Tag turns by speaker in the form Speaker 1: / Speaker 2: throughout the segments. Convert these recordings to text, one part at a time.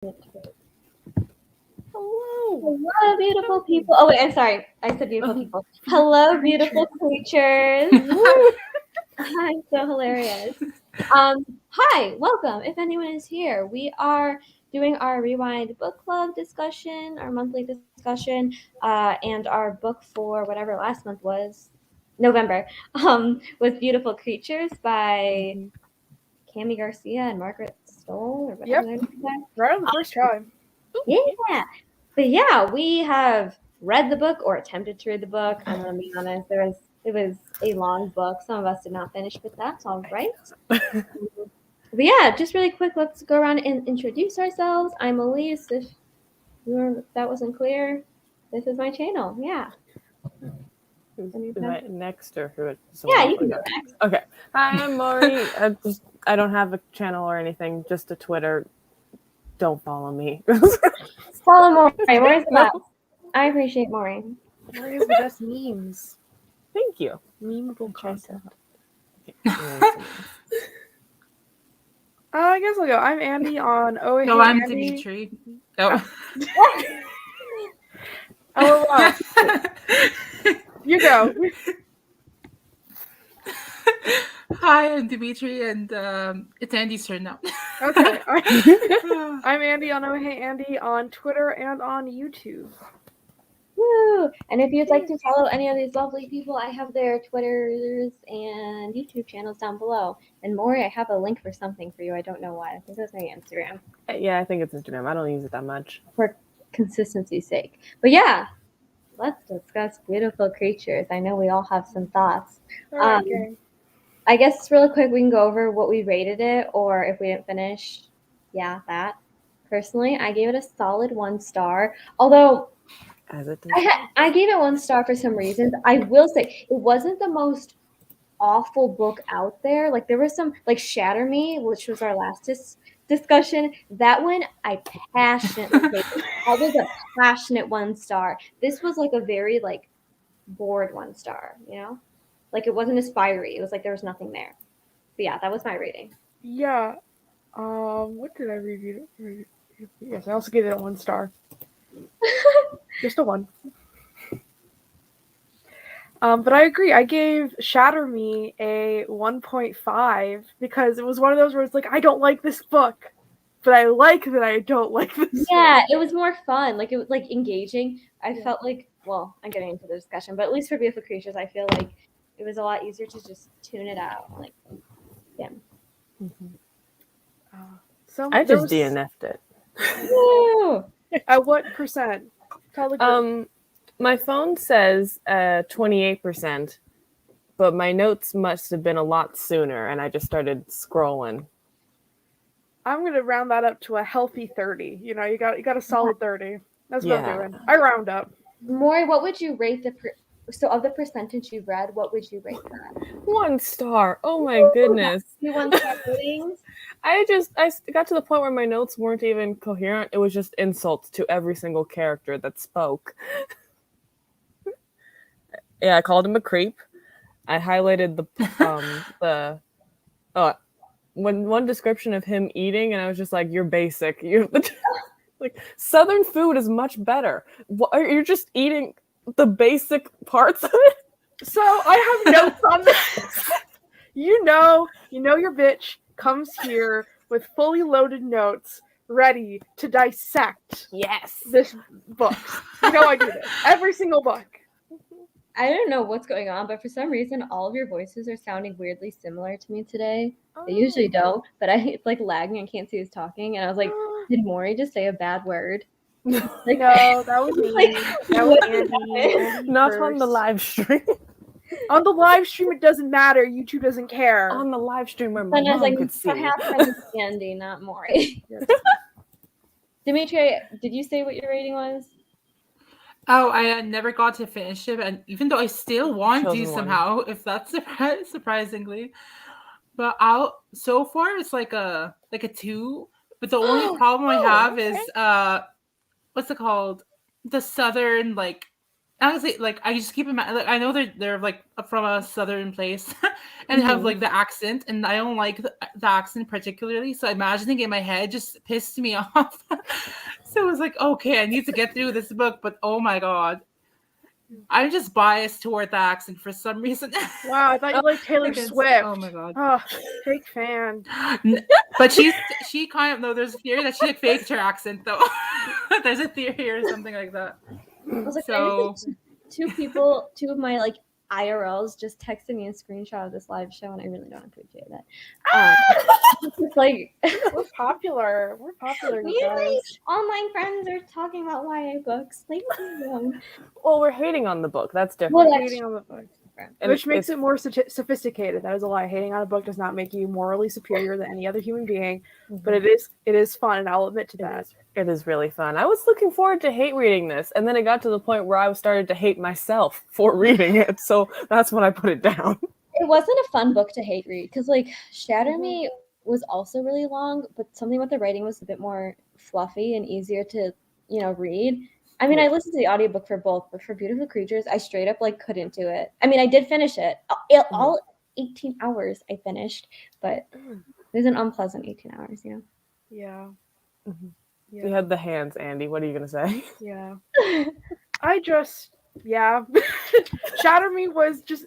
Speaker 1: Hello, beautiful people. Oh, wait, I'm sorry. I said beautiful people. Hello, beautiful creatures. I'm so hilarious. Hi, welcome. If anyone is here, we are doing our Rewind book club discussion, our monthly discussion, and our book for whatever last month was, November, was Beautiful Creatures by Cami Garcia and Margaret Stohl, or whatever their names are.
Speaker 2: Right on the first try.
Speaker 1: Yeah. But yeah, we have read the book or attempted to read the book. I'm gonna be honest, it was a long book. Some of us did not finish, but that's all right. But yeah, just really quick, let's go around and introduce ourselves. I'm Elise. If that wasn't clear, this is my channel. Yeah.
Speaker 3: Next or who?
Speaker 1: Yeah, you can go next.
Speaker 3: Okay. Hi, I'm Mori. I don't have a channel or anything, just a Twitter. Don't follow me.
Speaker 1: Follow Mori. Mori's the best. I appreciate Mori.
Speaker 2: Mori has the best memes.
Speaker 3: Thank you.
Speaker 2: Memeable content. I guess I'll go. I'm Andy on Oh
Speaker 4: No,
Speaker 2: Hey
Speaker 4: I'm
Speaker 2: Andy.
Speaker 4: Dimitri. Oh.
Speaker 2: Oh, you go.
Speaker 4: Hi, I'm Dimitri, and it's Andy's turn now.
Speaker 2: Okay. I'm Andy on Oh Hey Andy on Twitter and on YouTube.
Speaker 1: Woo! And if you'd like to follow any of these lovely people, I have their Twitters and YouTube channels down below. And Maury, I have a link for something for you. I don't know why. I think that's my Instagram.
Speaker 3: Yeah, I think it's Instagram. I don't use it that much.
Speaker 1: For consistency's sake. But yeah, let's discuss Beautiful Creatures. I know we all have some thoughts.
Speaker 2: Okay.
Speaker 1: I guess really quick we can go over what we rated it, or if we didn't finish, that. Personally, I gave it a solid 1 star. Although I gave it 1 star for some reasons. I will say it wasn't the most awful book out there. Like there was some, like Shatter Me, which was our last discussion. That one I passionately hated. That was a passionate 1 star. This was like a very like bored 1 star. Like it wasn't as fiery. It was like there was nothing there. But yeah, that was my rating.
Speaker 2: Yeah. What did I review? Yes, I also gave it a 1 star. Just a 1. But I agree. I gave Shatter Me a 1.5 because it was one of those where it's like, I don't like this book, but I like that I don't like this
Speaker 1: book. It was more fun. Like it was like engaging. I felt like, well, I'm getting into the discussion, but at least for Beautiful Creatures, I feel like it was a lot easier to just tune it out. Like, yeah.
Speaker 3: I just DNF'd it.
Speaker 1: Woo!
Speaker 2: At what percent?
Speaker 3: My phone says 28%, but my notes must have been a lot sooner, and I just started scrolling.
Speaker 2: I'm gonna round that up to a healthy 30. You got a solid 30. That's what I'm doing. I round up.
Speaker 1: Maury, what would you rate so of the percentage you've read, what would you rate that?
Speaker 3: 1 star. Oh my goodness.
Speaker 1: 1 star ratings?
Speaker 3: I got to the point where my notes weren't even coherent. It was just insults to every single character that spoke. Yeah, I called him a creep. I highlighted one description of him eating, and I was just like, "You're basic. Like Southern food is much better. You're just eating the basic parts of it."
Speaker 2: So I have notes on this. You know your bitch comes here with fully loaded notes, ready to dissect.
Speaker 3: Yes,
Speaker 2: this book. I do this every single book.
Speaker 1: I don't know what's going on, but for some reason, all of your voices are sounding weirdly similar to me today. They usually don't, but it's like lagging. I can't see who's talking, and I was like, did Maury just say a bad word?
Speaker 2: No, that was me. That was Andy.
Speaker 3: Not on the live stream.
Speaker 2: On the live stream, it doesn't matter. YouTube doesn't care.
Speaker 3: On the live stream where my mom could see.
Speaker 1: Perhaps Andy, not Maury. Dimitri, did you say what your rating was?
Speaker 4: Oh, I never got to finish it, and even though I still want to somehow, if that's surprisingly, but so far it's like a 2. But the only problem I have is what's it called? The Southern honestly, like I just keep in mind, like I know they're like from a southern place, and have like the accent, and I don't like the accent particularly. So imagining it in my head just pissed me off. So it was like, okay, I need to get through this book, but oh my god, I'm just biased toward the accent for some reason.
Speaker 2: Wow, I thought you liked Taylor Swift.
Speaker 4: Oh my god.
Speaker 2: Oh, fake fan.
Speaker 4: But she kind of, no, there's a theory that she like faked her accent though. There's a theory or something like that.
Speaker 1: I was like,
Speaker 4: So
Speaker 1: two of my like IRLs just texted me a screenshot of this live show, and I really don't appreciate it. It's like
Speaker 2: we're popular. We're popular.
Speaker 1: Me and my online friends are talking about YA books. Leave me alone.
Speaker 3: Well, we're hating on the book. That's different.
Speaker 2: Well, hating on the book. Which makes it more sophisticated. That is a lie. Hating on a book does not make you morally superior than any other human being, but it is fun, and I'll admit to that.
Speaker 3: It is really fun. I was looking forward to hate reading this, and then it got to the point where I started to hate myself for reading it, so that's when I put it down.
Speaker 1: It wasn't a fun book to hate read, because like Shatter Me was also really long, but something about the writing was a bit more fluffy and easier to, read. I mean, I listened to the audiobook for both, but for Beautiful Creatures, I straight up like couldn't do it. I mean, I did finish it. All 18 hours I finished, but it was an unpleasant 18 hours,
Speaker 2: Yeah.
Speaker 3: Mm-hmm. Yeah. You had the hands, Andy. What are you going to say?
Speaker 2: Yeah. Shatter Me was just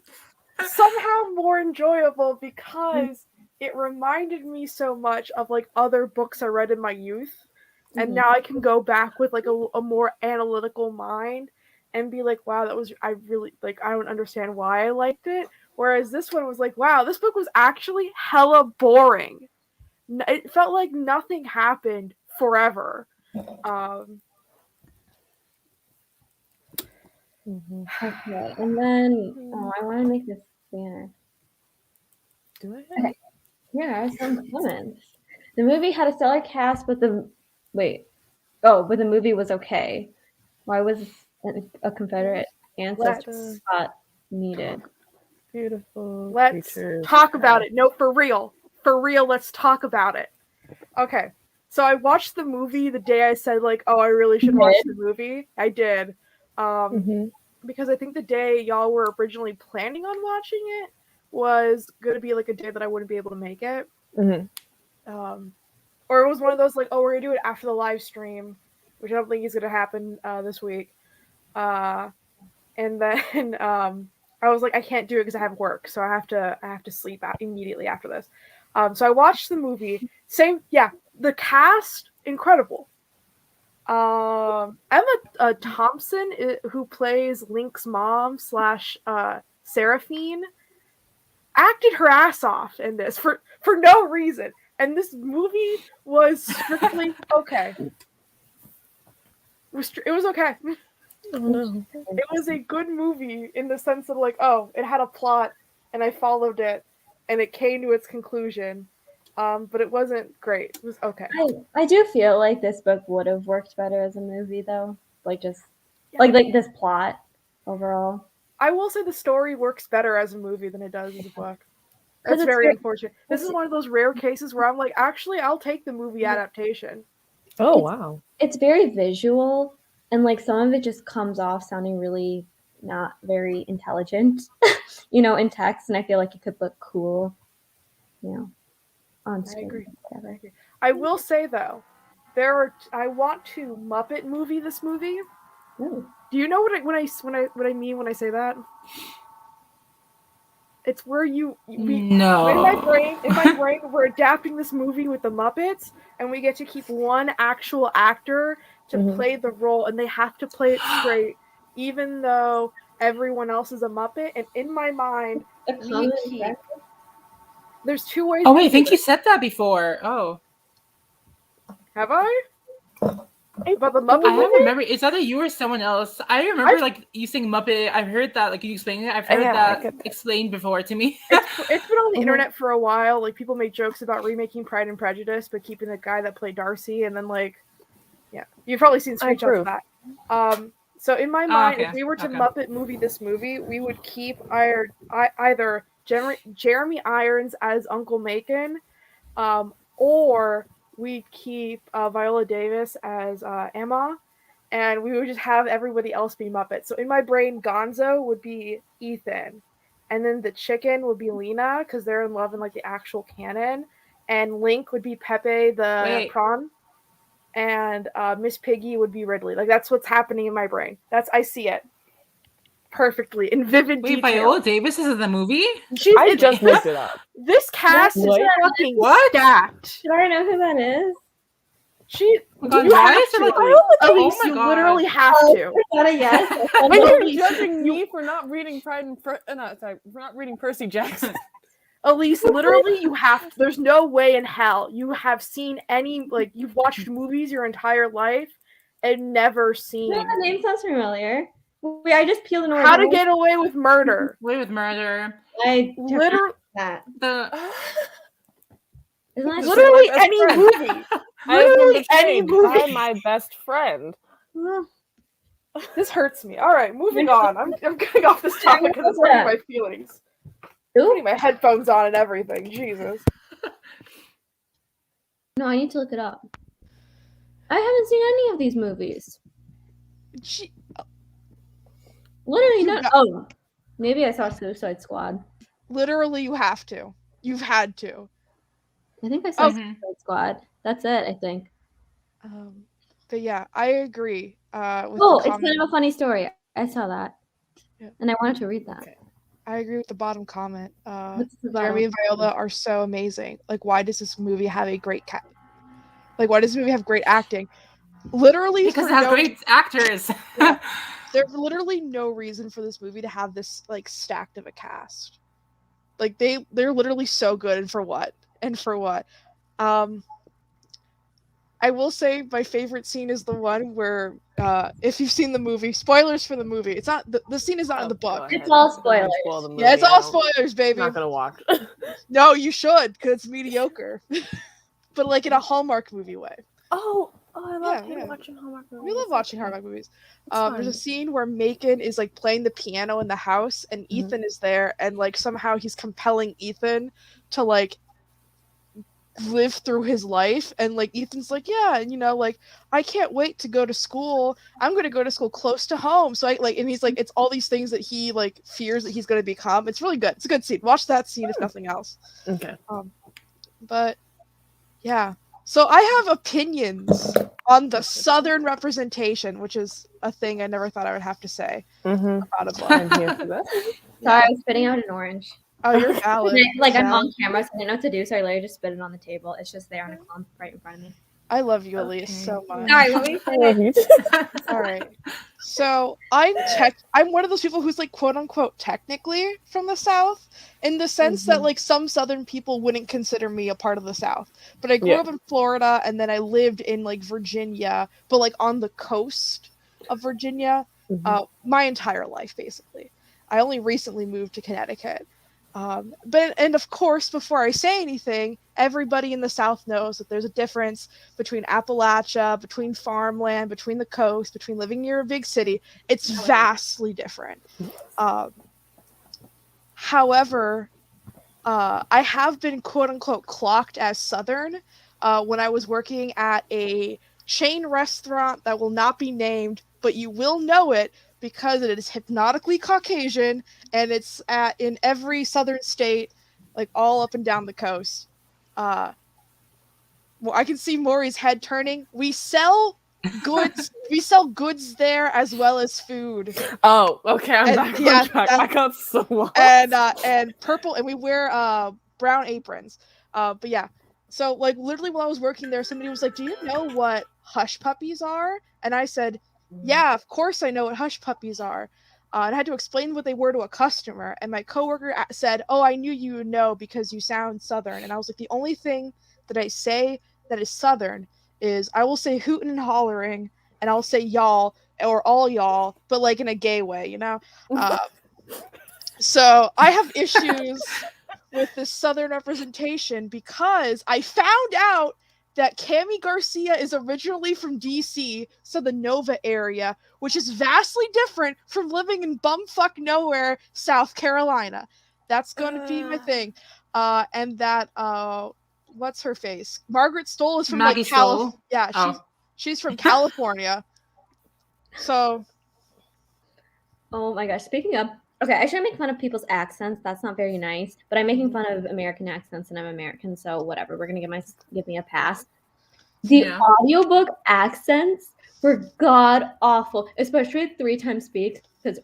Speaker 2: somehow more enjoyable because it reminded me so much of like other books I read in my youth. And now I can go back with like a more analytical mind and be like, wow, I don't understand why I liked it. Whereas this one was like, wow, this book was actually hella boring. It felt like nothing happened forever.
Speaker 1: Okay, and then I want to make this banner.
Speaker 3: Do I?
Speaker 1: Okay. Here are some comments. The movie had a stellar cast, but the movie was okay. Why was a Confederate ancestor spot needed?
Speaker 3: Beautiful.
Speaker 2: Let's talk about it. No, for real. For real, let's talk about it. Okay. So I watched the movie the day I said, like, oh, I really should watch the movie. I did. Because I think the day y'all were originally planning on watching it was going to be, like, a day that I wouldn't be able to make it. Or it was one of those, like, oh, we're going to do it after the live stream, which I don't think is going to happen this week. And then I was like, I can't do it because I have work, so I have to sleep out immediately after this. So I watched the movie. The cast, incredible. Emma Thompson, who plays Link's mom / Seraphine, acted her ass off in this for no reason. And this movie was strictly okay. It was okay.
Speaker 3: Oh, no.
Speaker 2: It was a good movie in the sense of like, oh, it had a plot and I followed it and it came to its conclusion. But it wasn't great. It was okay.
Speaker 1: I do feel like this book would have worked better as a movie though. Like like this plot overall.
Speaker 2: I will say the story works better as a movie than it does as a book. That's very unfortunate. This is one of those rare cases where I'm like, actually, I'll take the movie adaptation.
Speaker 3: Oh, wow.
Speaker 1: It's very visual, and like some of it just comes off sounding really not very intelligent, in text, and I feel like it could look cool, on screen.
Speaker 2: I agree. I will say though, I want to Muppet movie this movie.
Speaker 1: Ooh.
Speaker 2: Do you know what I mean when I say that? It's where no. In my brain, we're adapting this movie with the Muppets, and we get to keep one actual actor to play the role, and they have to play it straight, even though everyone else is a Muppet. And in my mind, there's two ways.
Speaker 4: Oh wait, I think you said that before. Oh,
Speaker 2: have I? About the Muppet
Speaker 4: I don't remember. It's either you or someone else. I remember like you saying Muppet. I've heard that, like you explaining it. I've heard that explained before to me.
Speaker 2: It's been on the internet for a while. Like people make jokes about remaking Pride and Prejudice, but keeping the guy that played Darcy, and then you've probably seen screenshots of that. So in my mind, if we were to Muppet movie this movie, we would keep either Jeremy Irons as Uncle Macon, or we keep Viola Davis as Emma, and we would just have everybody else be Muppets. So in my brain, Gonzo would be Ethan, and then the chicken would be Lena because they're in love in like the actual canon, and Link would be Pepe the prawn, and Miss Piggy would be Ridley. Like that's what's happening in my brain. I see it perfectly in vivid detail.
Speaker 4: Viola Davis is in the movie?
Speaker 3: I just looked it up.
Speaker 2: This cast is fucking stacked.
Speaker 1: Did I know who that is?
Speaker 2: You literally have to.
Speaker 1: Yes.
Speaker 3: And you're judging me for not reading for not reading Percy Jackson.
Speaker 2: Elise, literally, you have to. There's no way in hell you have seen any, like, you've watched movies your entire life and never seen.
Speaker 1: No, the name sounds familiar. I just peeled an order.
Speaker 2: How to Get Away with Murder.
Speaker 1: I
Speaker 2: literally
Speaker 1: that.
Speaker 2: Literally any movie. Literally any movie.
Speaker 3: By my best friend.
Speaker 2: This hurts me. All right, moving on. I'm getting off this topic because it's hurting my feelings. Putting my headphones on and everything. Jesus.
Speaker 1: No, I need to look it up. I haven't seen any of these movies. Literally not. Oh, maybe I saw Suicide Squad.
Speaker 2: Literally, you have to. You've had to.
Speaker 1: I think I saw Suicide Squad. That's it, I think.
Speaker 2: But yeah, I agree.
Speaker 1: It's kind of a funny story. I saw that. Yeah. And I wanted to read that.
Speaker 2: Okay. I agree with the bottom comment. Jeremy and Viola are so amazing. Like, why does this movie have a great Like, why does this movie have great acting? Literally,
Speaker 4: because it has great actors.
Speaker 2: Yeah, there's literally no reason for this movie to have this like stacked of a cast. Like they're literally so good, and for what? I will say my favorite scene is the one where, if you've seen the movie, spoilers for the movie. It's not the scene is not in the book.
Speaker 1: It's all spoilers.
Speaker 2: Yeah, it's all spoilers, baby.
Speaker 3: I'm not gonna watch.
Speaker 2: No, you should, because it's mediocre, but like in a Hallmark movie way.
Speaker 3: Oh, I love watching Hallmark movies.
Speaker 2: We love watching Hallmark movies. There's a scene where Macon is like playing the piano in the house, and Ethan is there, and like somehow he's compelling Ethan to like live through his life, and like Ethan's like, yeah, and like I can't wait to go to school. I'm gonna go to school close to home. So I like, and he's like, it's all these things that he like fears that he's gonna become. It's really good. It's a good scene. Watch that scene if nothing else.
Speaker 3: Okay.
Speaker 2: But yeah. So I have opinions on the Southern representation, which is a thing I never thought I would have to say about a book.
Speaker 1: Sorry, I was spitting out an orange.
Speaker 2: Oh, you're valid.
Speaker 1: I'm on camera, so I didn't know what to do, so I literally just spit it on the table. It's just there on a clump right in front of me.
Speaker 2: I love you, Elise, so much.
Speaker 1: Sorry, let me finish.
Speaker 2: All right. So I'm one of those people who's like quote unquote technically from the South, in the sense that like some Southern people wouldn't consider me a part of the South. But I grew up in Florida, and then I lived in like Virginia, but like on the coast of Virginia, my entire life basically. I only recently moved to Connecticut. And of course, before I say anything, everybody in the South knows that there's a difference between Appalachia, between farmland, between the coast, between living near a big city. It's vastly different. However, I have been quote unquote clocked as Southern when I was working at a chain restaurant that will not be named, but you will know it, because it is hypnotically Caucasian, and it's in every Southern state, like all up and down the coast. Well, I can see Maury's head turning. We sell goods. We sell goods there as well as food.
Speaker 3: Oh, okay. I'm back on track. I got so lost.
Speaker 2: And purple, and we wear brown aprons. But yeah. So like literally while I was working there, somebody was like, "Do you know what hush puppies are?" And I said, "Yeah, of course I know what hush puppies are." And I had to explain what they were to a customer. And my coworker said, "Oh, I knew you would know because you sound Southern." And I was like, the only thing that I say that is Southern is I will say hootin' and hollering, and I'll say y'all or all y'all, but like in a gay way, So I have issues with this Southern representation because I found out that Cami Garcia is originally from DC, so the Nova area, which is vastly different from living in bumfuck nowhere, South Carolina. That's going to be my thing. And that, what's her face? Margaret Stohl is from
Speaker 4: Maggie
Speaker 2: California. Yeah,
Speaker 4: Oh.
Speaker 2: she's from California. So.
Speaker 1: Oh my gosh. Speaking of, okay, I shouldn't make fun of people's accents. That's not very nice. But I'm making fun of American accents, and I'm American, so whatever. We're gonna give me a pass. The audiobook accents were god awful, especially at 3 times speak. Because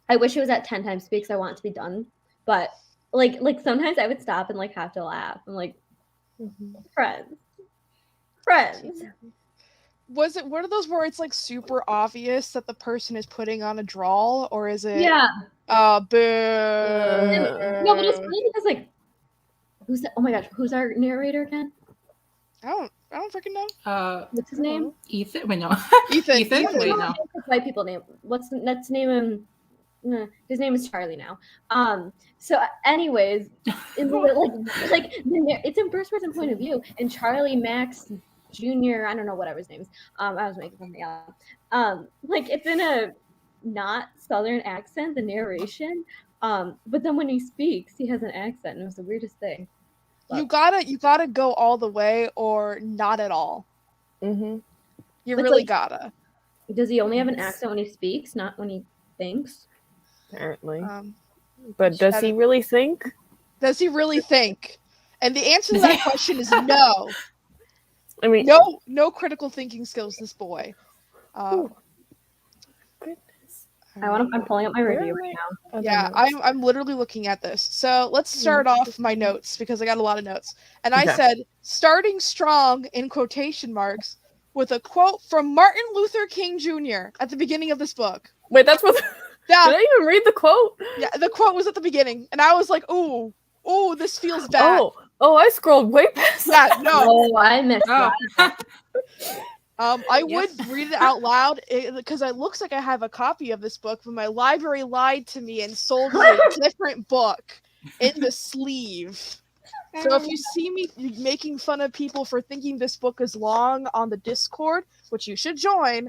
Speaker 1: I wish it was at 10 times speak. So I want it to be done. But like sometimes I would stop and like have to laugh. I'm like, friends.
Speaker 2: Was it one of those where it's like super obvious that the person is putting on a drawl, or is it?
Speaker 1: Yeah.
Speaker 2: Boo.
Speaker 1: No, but it's funny because like, who's that? Oh my gosh, who's our narrator again?
Speaker 2: I don't freaking know.
Speaker 1: What's his name?
Speaker 4: Ethan. Wait, no.
Speaker 2: Ethan.
Speaker 4: Wait, no.
Speaker 1: White people name. Let's name him. His name is Charlie now. So anyways, it's in first person point of view, and Charlie Max Jr. I don't know whatever his name is. I was making something up. Like it's in a not Southern accent, the narration. But then when he speaks, he has an accent, and it was the weirdest thing. But
Speaker 2: you gotta go all the way or not at all. You really gotta.
Speaker 1: Does he only have an accent when he speaks, not when he thinks?
Speaker 3: Apparently. But does he really think?
Speaker 2: Does he really think? And the answer to that question is no.
Speaker 3: I mean,
Speaker 2: no critical thinking skills, this boy.
Speaker 3: Goodness.
Speaker 1: I'm pulling up my review right now.
Speaker 2: Yeah, I'm literally looking at this. So let's start off my notes because I got a lot of notes. And I said, starting strong in quotation marks with a quote from Martin Luther King Jr. at the beginning of this book.
Speaker 3: Wait, that's what...
Speaker 2: Yeah.
Speaker 3: Did I even read the quote?
Speaker 2: Yeah, the quote was at the beginning. And I was like, ooh, this feels bad.
Speaker 3: Oh, I scrolled way past
Speaker 2: that. Yeah, no.
Speaker 1: Oh, I missed that.
Speaker 2: I would read it out loud because it looks like I have a copy of this book, but my library lied to me and sold me a different book in the sleeve. So if you see me making fun of people for thinking this book is long on the Discord, which you should join,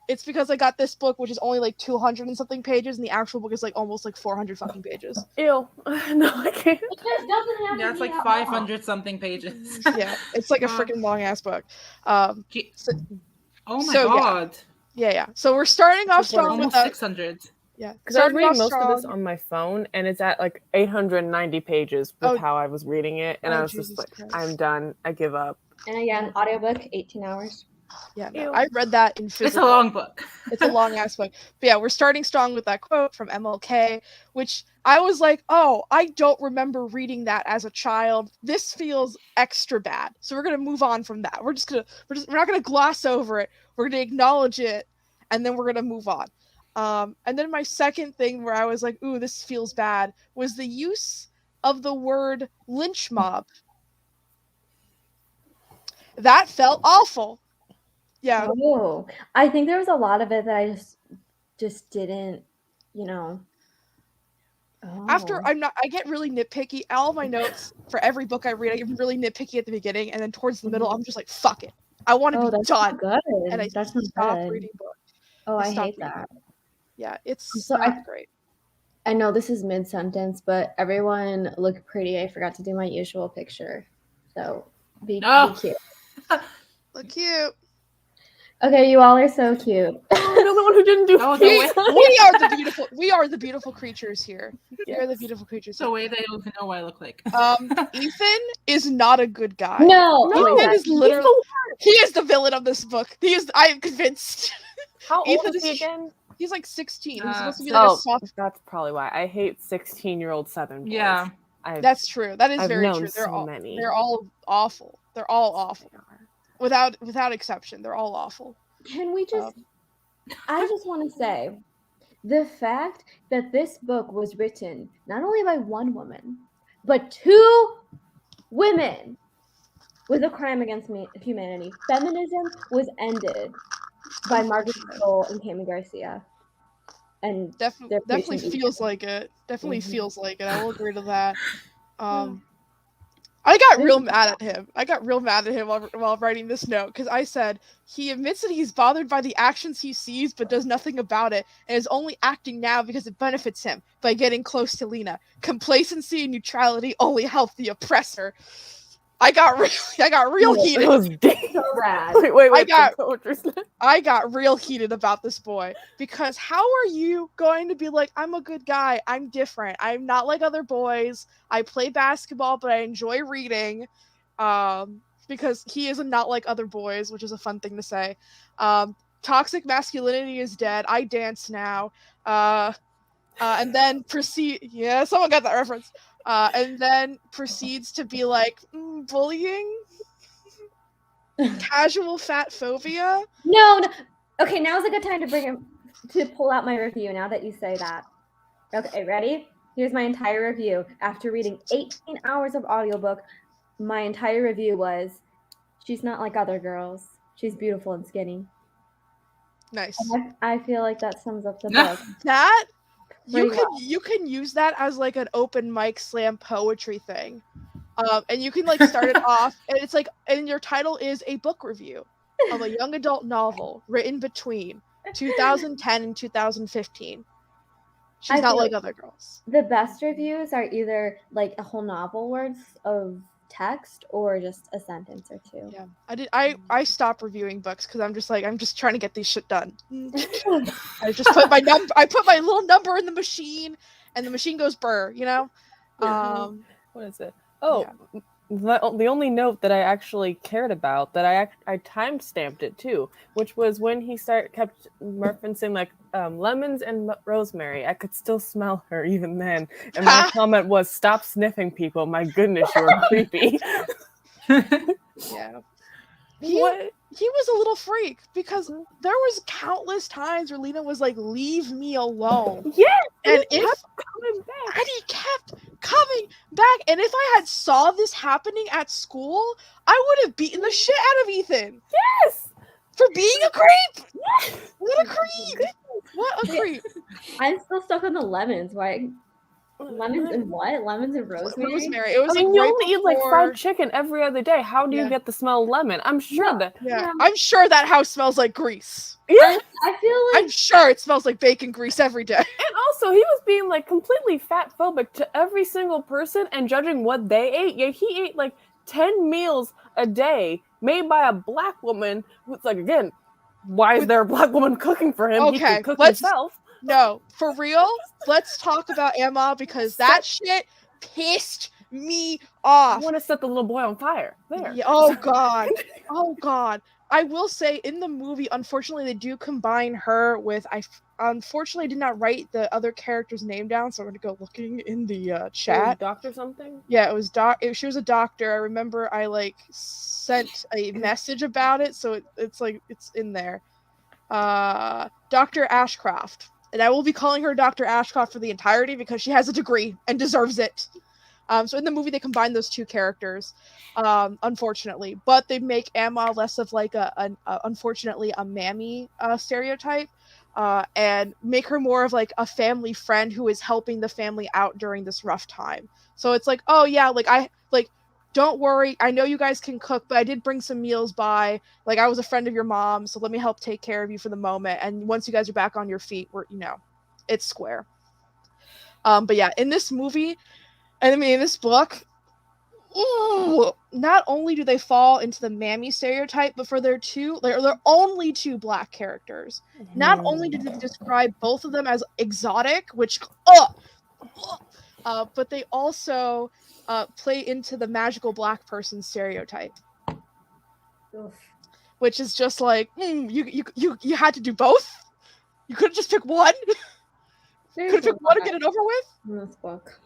Speaker 2: it's because I got this book, which is only like 200 and something pages, and the actual book is like almost like 400 fucking pages.
Speaker 3: Ew. No, I can't.
Speaker 1: It just doesn't have.
Speaker 4: Yeah, it's like 500 something pages.
Speaker 2: Yeah, it's like a freaking long ass book.
Speaker 4: Oh my god.
Speaker 2: Yeah. So we're starting off strong
Speaker 4: almost
Speaker 2: with
Speaker 4: 600.
Speaker 2: Yeah,
Speaker 3: because I was reading most of this on my phone, and it's at like 890 pages with how I was reading it, and I was just like, Christ. I'm done. I give up.
Speaker 1: And again, audiobook, 18 hours.
Speaker 2: Yeah, no, I read that in physical.
Speaker 4: It's a long book.
Speaker 2: It's a long ass book. But yeah, we're starting strong with that quote from MLK, which I was like, oh, I don't remember reading that as a child. This feels extra bad. So we're gonna move on from that. We're not gonna gloss over it. We're gonna acknowledge it, and then we're gonna move on. And then my second thing where I was like, ooh, this feels bad, was the use of the word lynch mob. That felt awful. Yeah.
Speaker 1: Oh, I think there was a lot of it that I just didn't, Oh.
Speaker 2: After I get really nitpicky. All my notes for every book I read, I get really nitpicky at the beginning, and then towards the middle, I'm just like, fuck it. I want to be done.
Speaker 1: Good.
Speaker 2: And I
Speaker 1: stop
Speaker 2: reading books.
Speaker 1: Oh, I hate that.
Speaker 2: Yeah, it's not great.
Speaker 1: I know this is mid-sentence, but everyone look pretty. I forgot to do my usual picture. So be cute.
Speaker 2: Look cute.
Speaker 1: Okay, you all are so cute.
Speaker 3: Another one who didn't do
Speaker 2: we are the beautiful creatures here. We are the beautiful creatures.
Speaker 4: So wait, they don't even know what I look like.
Speaker 2: Ethan is not a good guy.
Speaker 1: No,
Speaker 2: Ethan is literally he is the villain of this book. I am convinced.
Speaker 3: How old is he again?
Speaker 2: He's like 16. He's supposed to be like a soft.
Speaker 3: That's probably why I hate 16-year-old Southern boys.
Speaker 4: Yeah,
Speaker 2: that's true. That is very true.
Speaker 3: Many.
Speaker 2: They're all awful. They're all awful. Without exception, they're all awful.
Speaker 1: Can we just? I just want to say, the fact that this book was written not only by one woman, but 2 women was a crime against humanity. Feminism was ended by Margaret Stohl and Cami Garcia. And
Speaker 2: definitely feels like it. Definitely feels like it. I will agree to that. I got real mad at him. While writing this note because I said he admits that he's bothered by the actions he sees but does nothing about it and is only acting now because it benefits him by getting close to Lena. Complacency and neutrality only help the oppressor. I got real heated.
Speaker 3: It was deep.
Speaker 1: So rad.
Speaker 3: Wait.
Speaker 2: I got real heated about this boy because how are you going to be like, I'm a good guy, I'm different, I'm not like other boys, I play basketball, but I enjoy reading, because he is not like other boys, which is a fun thing to say. Toxic masculinity is dead. I dance now. And then someone got that reference. And then proceeds to be like, bullying? Casual fat phobia?
Speaker 1: No. Okay, now's a good time to pull out my review now that you say that. Okay, ready? Here's my entire review. After reading 18 hours of audiobook, my entire review was, she's not like other girls. She's beautiful and skinny.
Speaker 2: Nice.
Speaker 1: I feel like that sums up the book.
Speaker 2: That you can use that as like an open mic slam poetry thing. And you can like start it off, and it's like, and your title is a book review of a young adult novel written between 2010 and 2015. She's not like other girls.
Speaker 1: The best reviews are either like a whole novel worth of text or just a sentence or two.
Speaker 2: Yeah, I stopped reviewing books because I'm just trying to get these shit done. I just put my little number in the machine, and the machine goes brr, you know.
Speaker 3: What is it? Oh, yeah. The only note that I actually cared about, that I time-stamped it too, which was when he kept referencing like lemons and rosemary. I could still smell her even then, and my comment was, "Stop sniffing people! My goodness, you're creepy."
Speaker 2: Yeah. He was a little freak because there was countless times where Lena was like, "Leave me alone."
Speaker 3: Yeah,
Speaker 2: and he kept coming back. And if I had saw this happening at school, I would have beaten the shit out of Ethan.
Speaker 3: Yes,
Speaker 2: for being a creep. Yes. What a creep! What a creep!
Speaker 1: I'm still stuck on the lemons. Why? Lemons and what? Lemons and rosemary?
Speaker 2: It was
Speaker 3: you only eat like fried chicken every other day. How do you get the smell of lemon? I'm sure
Speaker 2: I'm sure that house smells like grease.
Speaker 3: Yeah,
Speaker 1: I feel like
Speaker 2: I'm sure it smells like bacon grease every day.
Speaker 3: And also, he was being like completely fat phobic to every single person and judging what they ate. Yeah, he ate like 10 meals a day made by a black woman. Who's like, again, why is there a black woman cooking for him?
Speaker 2: Okay,
Speaker 3: he can cook himself.
Speaker 2: No, for real, let's talk about Emma because that shit pissed me off.
Speaker 3: I want to set the little boy on fire. There.
Speaker 2: Yeah, oh god. Oh god. I will say in the movie, unfortunately, they do combine her with. I unfortunately did not write the other character's name down, so I'm gonna go looking in the chat.
Speaker 3: Doctor something?
Speaker 2: Yeah, it was she was a doctor. I remember I like sent a message about it, so it's like it's in there. Dr. Ashcroft. And I will be calling her Dr. Ashcroft for the entirety because she has a degree and deserves it. So in the movie, they combine those two characters, unfortunately. But they make Amma less of like unfortunately, a mammy stereotype, and make her more of like a family friend who is helping the family out during this rough time. So it's like, oh yeah, don't worry, I know you guys can cook, but I did bring some meals by. Like, I was a friend of your mom, so let me help take care of you for the moment. And once you guys are back on your feet, it's square. But yeah, in this movie, and I mean, in this book, not only do they fall into the mammy stereotype, but for their only two black characters, not only did they describe both of them as exotic, which, but they also play into the magical black person stereotype. Oof. Which is just like, you had to do both? You could have just picked one? Could have picked one and get it over with?
Speaker 1: In this book.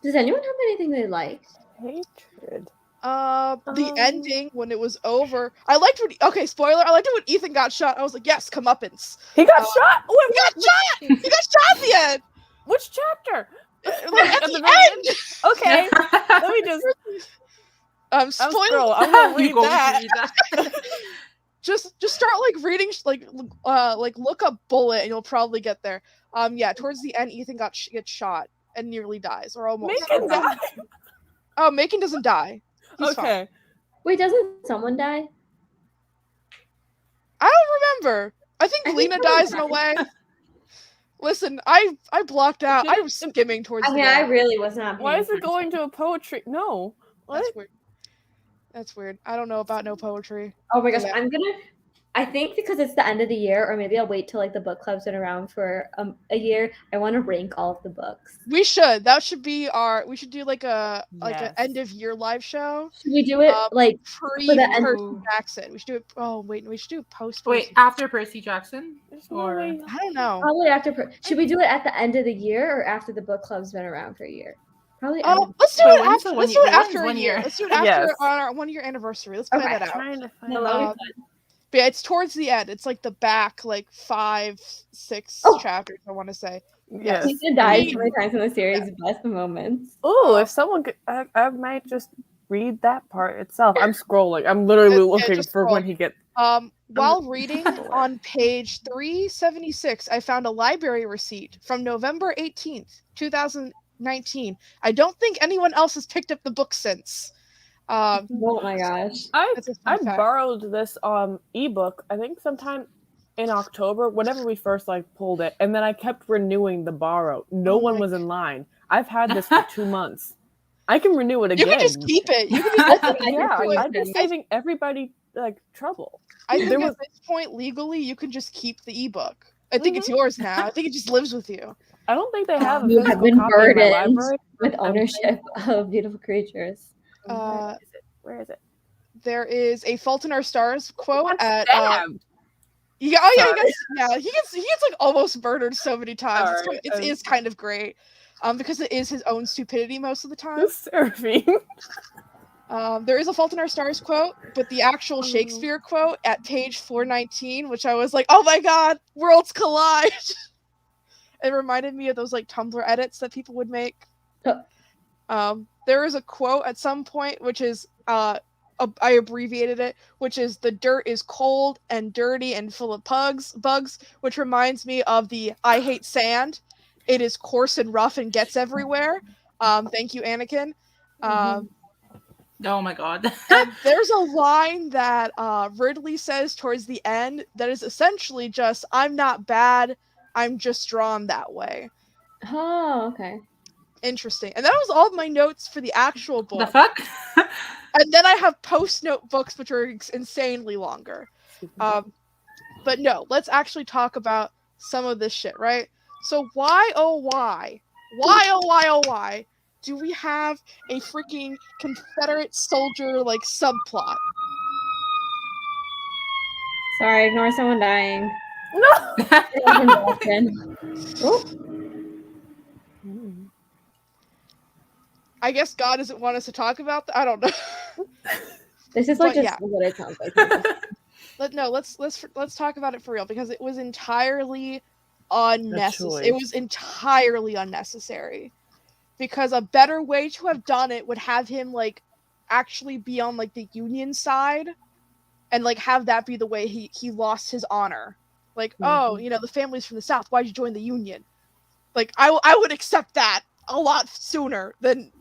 Speaker 1: Does anyone have anything they liked?
Speaker 3: Hatred.
Speaker 2: The ending when it was over. I liked spoiler, I liked it when Ethan got shot. I was like, yes, comeuppance.
Speaker 3: He got shot?
Speaker 2: He got shot! He got shot at the end!
Speaker 3: Which chapter?
Speaker 2: At the end.
Speaker 3: Okay. Let me just
Speaker 2: spoiler.
Speaker 3: I'm gonna read that.
Speaker 2: just start like reading look up bullet and you'll probably get there. Towards the end, Ethan gets shot and nearly dies, or almost.
Speaker 3: Macon died.
Speaker 2: Oh, Macon doesn't die. He's fine.
Speaker 1: Wait, doesn't someone die?
Speaker 2: I don't remember. I think Lena dies in a way. Listen, I blocked out. I was skimming towards the end.
Speaker 1: I really was not.
Speaker 3: Why is it going to a poetry? No. What?
Speaker 2: That's weird. That's weird. I don't know about no poetry.
Speaker 1: Oh my gosh, I think because it's the end of the year, or maybe I'll wait till like the book club's been around for a year. I want to rank all of the books.
Speaker 2: We should. That should be we should do like an end of year live show.
Speaker 1: Should we do it like
Speaker 2: pre Percy Jackson? We should do it. Oh wait, we should do it post.
Speaker 4: Wait, after Percy Jackson,
Speaker 2: or I don't know.
Speaker 1: Probably after. Should we do it at the end of the year or after the book club's been around for a year? Probably.
Speaker 2: Let's do it after. Let's do it after 1 year. Let's do it after on our 1 year anniversary. Let's plan that out. But yeah, it's towards the end. It's like the back, like 5, 6 chapters. I want to say.
Speaker 1: Yes. He's gonna die so many times in the series. Best moments.
Speaker 3: Oh, if someone could, I might just read that part itself. I'm scrolling. I'm literally looking for when he gets.
Speaker 2: While reading on page 376, I found a library receipt from November 18th, 2019. I don't think anyone else has picked up the book since.
Speaker 1: Oh my gosh!
Speaker 3: I borrowed this ebook. I think sometime in October, whenever we first pulled it, and then I kept renewing the borrow. No one was in line. I've had this for 2 months. I can renew it again.
Speaker 2: You can just keep it. You can
Speaker 3: I'm just saving everybody trouble.
Speaker 2: I think at this point legally, you can just keep the ebook. I think it's yours now. I think it just lives with you.
Speaker 3: I don't think they have a
Speaker 1: you
Speaker 3: physical
Speaker 1: have been
Speaker 3: copy
Speaker 1: burdened
Speaker 3: in my library.
Speaker 1: with ownership of beautiful creatures.
Speaker 3: Where is it?
Speaker 2: There is a Fault in Our Stars quote at he gets almost murdered so many times.
Speaker 3: Right.
Speaker 2: It is kind of great. Because it is his own stupidity most of the time.
Speaker 3: Surfing.
Speaker 2: There is a Fault in Our Stars quote, but the actual Shakespeare quote at page 419, which I was like, oh my god, worlds collide. It reminded me of those Tumblr edits that people would make. There is a quote at some point, which is I abbreviated it, which is the dirt is cold and dirty and full of bugs, which reminds me of the I hate sand. It is coarse and rough and gets everywhere. Thank you, Anakin.
Speaker 4: Oh my god.
Speaker 2: There's a line that Ridley says towards the end that is essentially just, I'm not bad, I'm just drawn that way.
Speaker 1: Oh, okay.
Speaker 2: Interesting. And that was all my notes for the actual book.
Speaker 4: The fuck?
Speaker 2: And then I have post-note books, which are insanely longer. But no, let's actually talk about some of this shit, right? So why do we have a freaking Confederate soldier subplot?
Speaker 1: Sorry, ignore someone dying.
Speaker 3: No.
Speaker 2: I guess God doesn't want us to talk about that. I don't know.
Speaker 1: This is what it sounds like.
Speaker 2: Let's talk about it for real, because it was entirely unnecessary. It was entirely unnecessary, because a better way to have done it would have him actually be on the Union side, and have that be the way he lost his honor. The family's from the South, why'd you join the Union? I would accept that a lot sooner than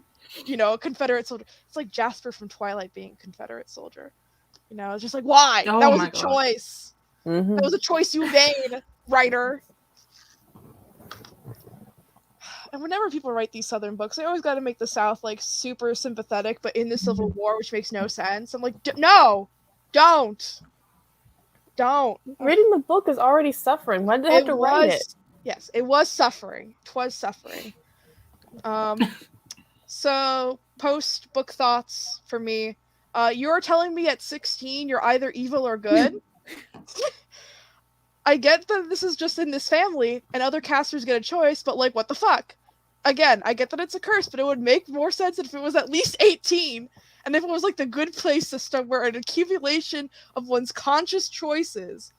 Speaker 2: a Confederate soldier. It's like Jasper from Twilight being a Confederate soldier. It's just why? That was a choice. That was a choice you made, writer. And whenever people write these Southern books, they always got to make the South super sympathetic, but in the Civil War, which makes no sense. I'm like, no, don't.
Speaker 3: Reading the book is already suffering. Why did they have to write it?
Speaker 2: Yes, it was suffering. 'Twas suffering. So post book thoughts for me. You're telling me at 16 you're either evil or good? I get that this is just in this family and other casters get a choice, but what the fuck? Again, I get that it's a curse, but it would make more sense if it was at least 18, and if it was the good place system where an accumulation of one's conscious choices.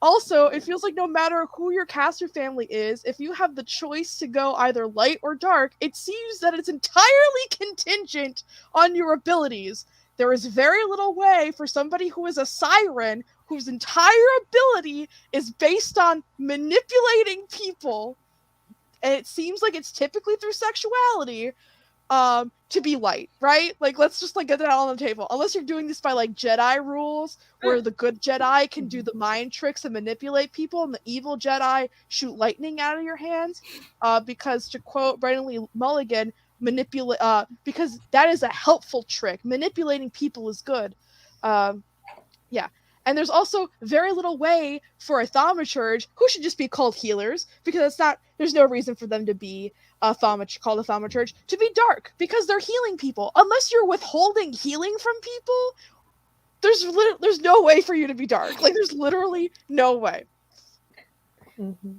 Speaker 2: Also, it feels like no matter who your caster family is, if you have the choice to go either light or dark, it seems that it's entirely contingent on your abilities. There is very little way for somebody who is a siren, whose entire ability is based on manipulating people, and it seems like it's typically through sexuality, to be light, right? Like, let's just like get that on the table. Unless you're doing this by like Jedi rules, where the good Jedi can do the mind tricks and manipulate people, and the evil Jedi shoot lightning out of your hands. Because to quote Brandon Lee Mulligan, because that is a helpful trick. Manipulating people is good. Yeah. And there's also very little way for a thaumaturge, who should just be called healers, because there's no reason for them to be called a thaumaturge, to be dark, because they're healing people. Unless you're withholding healing from people, there's no way for you to be dark. Like, there's literally no way.
Speaker 3: Mm-hmm.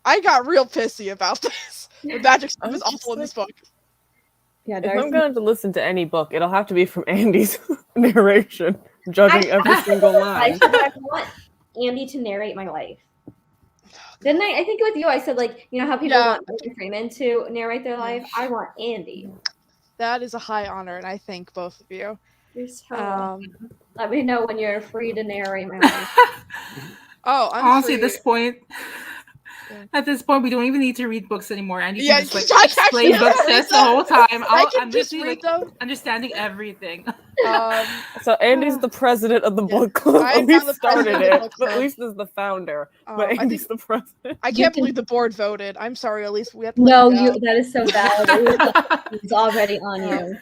Speaker 2: I got real pissy about this. The magic stuff is awful in this book.
Speaker 1: Yeah,
Speaker 3: if I'm going to listen to any book, it'll have to be from Andy's narration, judging every single line.
Speaker 1: I want Andy to narrate my life. Didn't I? I think it was you. I said, like, you know how people want Morgan Freeman to narrate their life? I want Andy.
Speaker 2: That is a high honor, and I thank both of you.
Speaker 1: You're so let me know when you're free to narrate my life.
Speaker 4: Honestly, at this point, we don't even need to read books anymore. And you can just like explain books the whole time. I'm just like understanding everything.
Speaker 3: So Andy's the president of the book club. We started it, but Elise is the founder. But Andy's the president.
Speaker 2: I can't believe the board voted. I'm sorry, Elise. We have to
Speaker 1: that is so valid. It's already on you.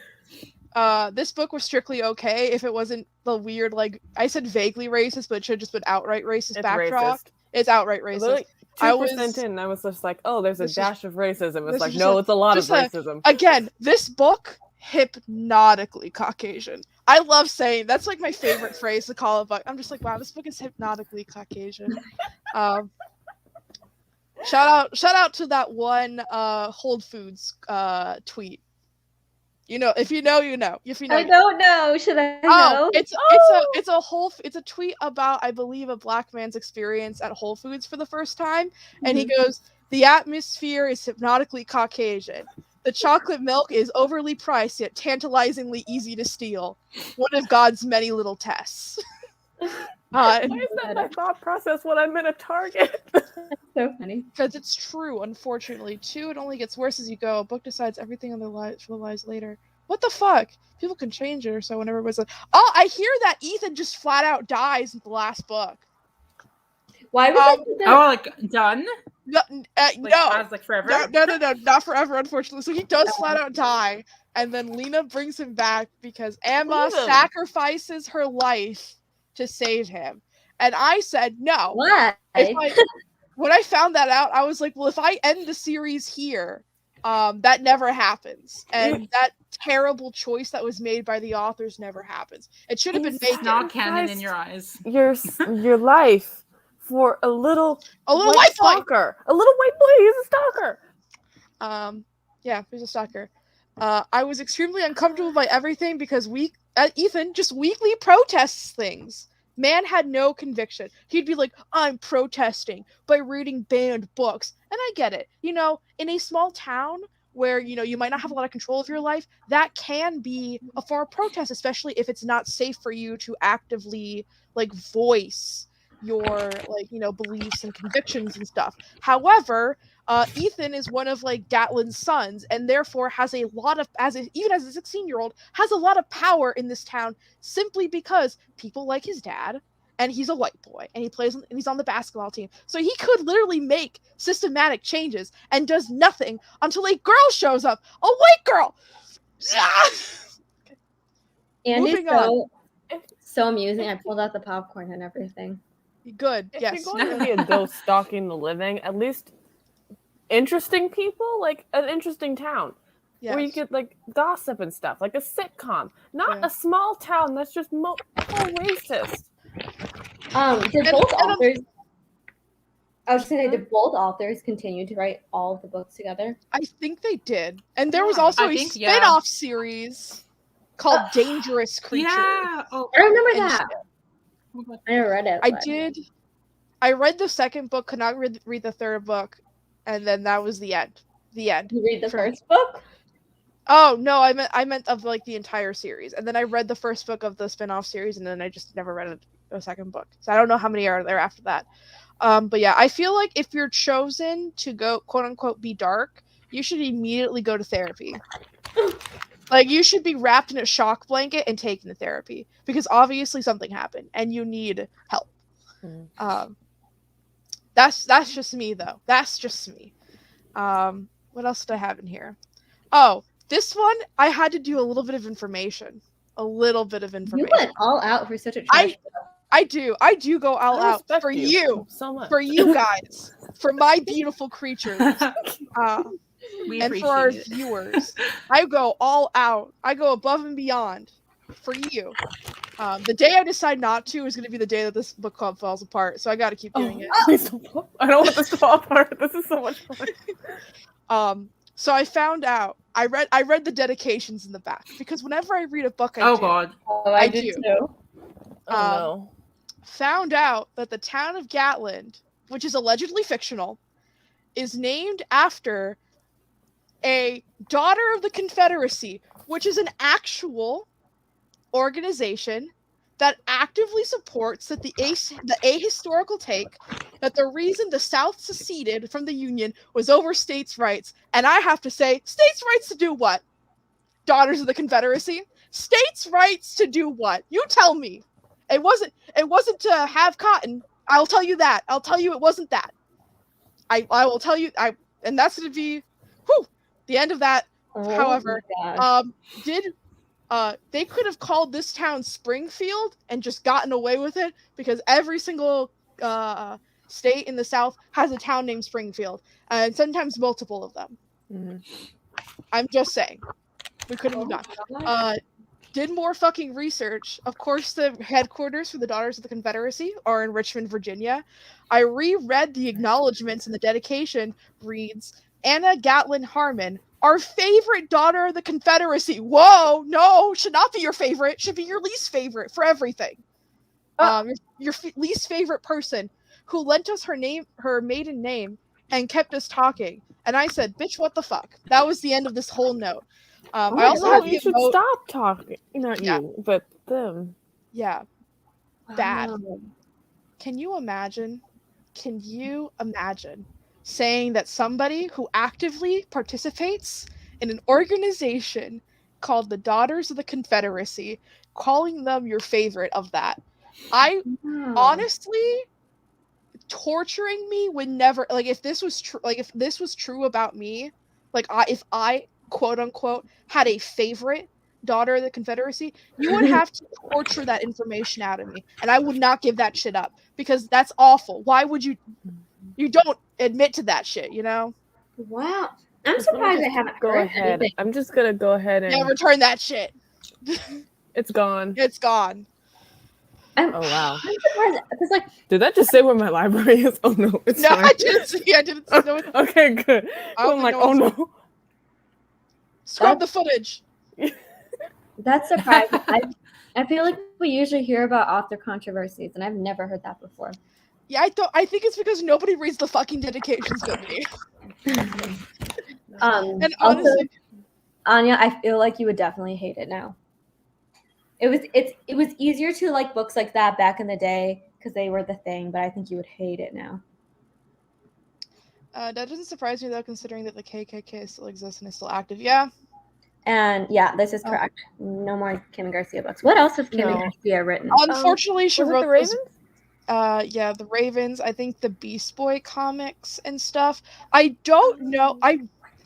Speaker 2: This book was strictly okay if it wasn't the weird, like, I said vaguely racist, but it should have just been outright racist backdrop.
Speaker 3: Racist.
Speaker 2: It's outright racist.
Speaker 3: Literally, 2% in, I was just like, oh, there's a dash of racism. It's like, no, it's a lot of racism.
Speaker 2: Again, this book, hypnotically Caucasian. I love saying, that's like my favorite phrase to call a book. I'm just like, wow, this book is hypnotically Caucasian. Shout out to that one Whole Foods tweet. You know, if you know, you know. If you know,
Speaker 1: I don't know. Should I know?
Speaker 2: It's a tweet about, I believe, a black man's experience at Whole Foods for the first time, and he goes, "The atmosphere is hypnotically Caucasian. The chocolate milk is overly priced yet tantalizingly easy to steal. One of God's many little tests."
Speaker 3: Why is that my thought process when I'm in a Target?
Speaker 1: That's so funny.
Speaker 2: Because it's true, unfortunately. Too, it only gets worse as you go. A book decides everything on their lives for the lives later. What the fuck? People can change it or so whenever everybody's like, oh, I hear that Ethan just flat out dies in the last book.
Speaker 1: Why was
Speaker 4: it like done?
Speaker 2: No,
Speaker 4: like forever?
Speaker 2: No, not forever, unfortunately. So he does flat out die, and then Lena brings him back because Emma sacrifices her life to save him. And I said no.
Speaker 1: What?
Speaker 2: When I found that out, I was like, well, if I end the series here, that never happens. And that terrible choice that was made by the authors never happens. It should have been made
Speaker 4: not canon in your eyes.
Speaker 3: Your life for a little
Speaker 2: white
Speaker 3: stalker. A little white boy, he's a stalker.
Speaker 2: Yeah, he's a stalker. I was extremely uncomfortable by everything because Ethan just weekly protests things. Man had no conviction. He'd be like, I'm protesting by reading banned books. And I get it. You know, in a small town where, you know, you might not have a lot of control of your life, that can be a form of protest, especially if it's not safe for you to actively, like, voice your, like, you know, beliefs and convictions and stuff. However, Ethan is one of, like, Gatlin's sons, and therefore has a lot of, even as a 16-year-old, has a lot of power in this town simply because people like his dad, and he's a white boy, and he's on the basketball team. So he could literally make systematic changes and does nothing until a girl shows up, a white girl.
Speaker 1: And it's so amusing. I pulled out the popcorn and everything.
Speaker 2: Good.
Speaker 3: If
Speaker 2: yes.
Speaker 3: you're going to be a ghost stalking the living, at least interesting people, like an interesting town. Yes. Where you get like gossip and stuff, like a sitcom, not a small town that's just racist.
Speaker 1: Did both authors? I was saying, did both authors continue to write all of the books together?
Speaker 2: I think they did, and there was also a spin-off series called Dangerous Creature.
Speaker 4: Yeah,
Speaker 1: I remember that. I never read it.
Speaker 2: I did. I read the second book, could not read the third book, and then that was the end. The end.
Speaker 1: You read the first book?
Speaker 2: Oh no, I meant of like the entire series, and then I read the first book of the spin-off series, and then I just never read a second book. So I don't know how many are there after that. But yeah, I feel like if you're chosen to go quote unquote be dark, you should immediately go to therapy. Like, you should be wrapped in a shock blanket and taken to therapy because obviously something happened and you need help. That's just me, though. That's just me. What else did I have in here? Oh, this one, I had to do a little bit of information. A little bit of information.
Speaker 1: You went all out for such a trash.
Speaker 2: I do go all out for you
Speaker 3: so much.
Speaker 2: For you guys, for my beautiful creatures, and for our viewers. I go all out. I go above and beyond for you. The day I decide not to is going to be the day that this book club falls apart. So I got to keep doing it.
Speaker 3: Please don't I don't want this to fall apart. This is so much
Speaker 2: fun. So I found out. I read the dedications in the back because whenever I read a book, I do.
Speaker 1: Too.
Speaker 3: No.
Speaker 2: Found out that the town of Gatland, which is allegedly fictional, is named after a daughter of the Confederacy, which is an actual organization that actively supports that the ahistorical take that the reason the South seceded from the Union was over states' rights. And I have to say, states' rights to do what? Daughters of the Confederacy? States' rights to do what? You tell me. It wasn't to have cotton. I'll tell you that. I'll tell you it wasn't that. I will tell you, and that's going to be the end of that. However, they could have called this town Springfield and just gotten away with it because every single state in the South has a town named Springfield, and sometimes multiple of them. Mm-hmm. I'm just saying. We could have done. Did more fucking research. Of course, the headquarters for the Daughters of the Confederacy are in Richmond, Virginia. I reread the acknowledgments and the dedication reads, Anna Gatlin Harmon, our favorite daughter of the Confederacy. Whoa, no, should not be your favorite. Should be your least favorite for everything. Your least favorite person who lent us her maiden name and kept us talking. And I said, bitch, what the fuck? That was the end of this whole note. I also have
Speaker 3: you should stop talking. Not you, but them.
Speaker 2: Yeah. Bad. Can you imagine saying that somebody who actively participates in an organization called the Daughters of the Confederacy, calling them your favorite of that? Honestly, torturing me would never, like, if this was true about me, like, if I quote unquote had a favorite daughter of the Confederacy, you would have to torture that information out of me, and I would not give that shit up because that's awful. Why would you don't admit to that shit, you know?
Speaker 1: Wow. I'm surprised I haven't heard anything.
Speaker 3: I'm just gonna go ahead and
Speaker 2: return that shit.
Speaker 3: It's gone.
Speaker 2: It's gone.
Speaker 3: Oh wow.
Speaker 1: I'm surprised because, like,
Speaker 3: did that just say where my library is? Oh no, it's fine.
Speaker 2: I didn't see it.
Speaker 3: Okay, good. I'm like, oh no.
Speaker 2: Scrub the footage.
Speaker 1: That's surprising. I feel like we usually hear about author controversies, and I've never heard that before.
Speaker 2: Yeah, I think it's because nobody reads the fucking dedications but me.
Speaker 1: And honestly, also, Anya, I feel like you would definitely hate it now. It was easier to like books like that back in the day because they were the thing, but I think you would hate it now.
Speaker 2: That doesn't surprise me though, considering that the KKK still exists and is still active. Yeah.
Speaker 1: And yeah, this is correct. No more Kim and Garcia books. What else has Kim and Garcia written?
Speaker 2: Unfortunately, she wrote
Speaker 3: the Ravens.
Speaker 2: The Ravens. I think the Beast Boy comics and stuff. I don't know. I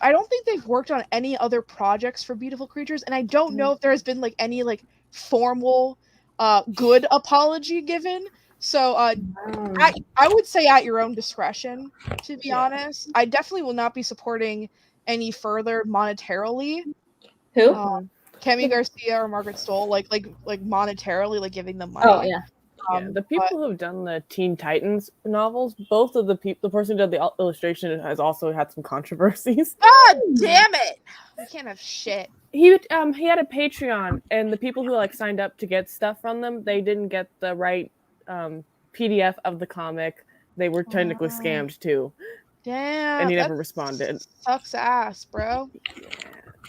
Speaker 2: don't think they've worked on any other projects for Beautiful Creatures, and I don't know if there has been like any like formal good apology given. So I would say at your own discretion, to be honest. I definitely will not be supporting any further monetarily.
Speaker 1: Who?
Speaker 2: Kemi Garcia or Margaret Stohl, like monetarily, like giving them money.
Speaker 1: Oh yeah.
Speaker 3: The people who have done the Teen Titans novels, both of the person who did the illustration has also had some controversies.
Speaker 2: God damn it! I can't have shit.
Speaker 3: He had a Patreon, and the people who like signed up to get stuff from them, they didn't get the right PDF of the comic. They were technically scammed too.
Speaker 2: Damn.
Speaker 3: And he never responded.
Speaker 2: Sucks ass, bro.
Speaker 3: Yeah.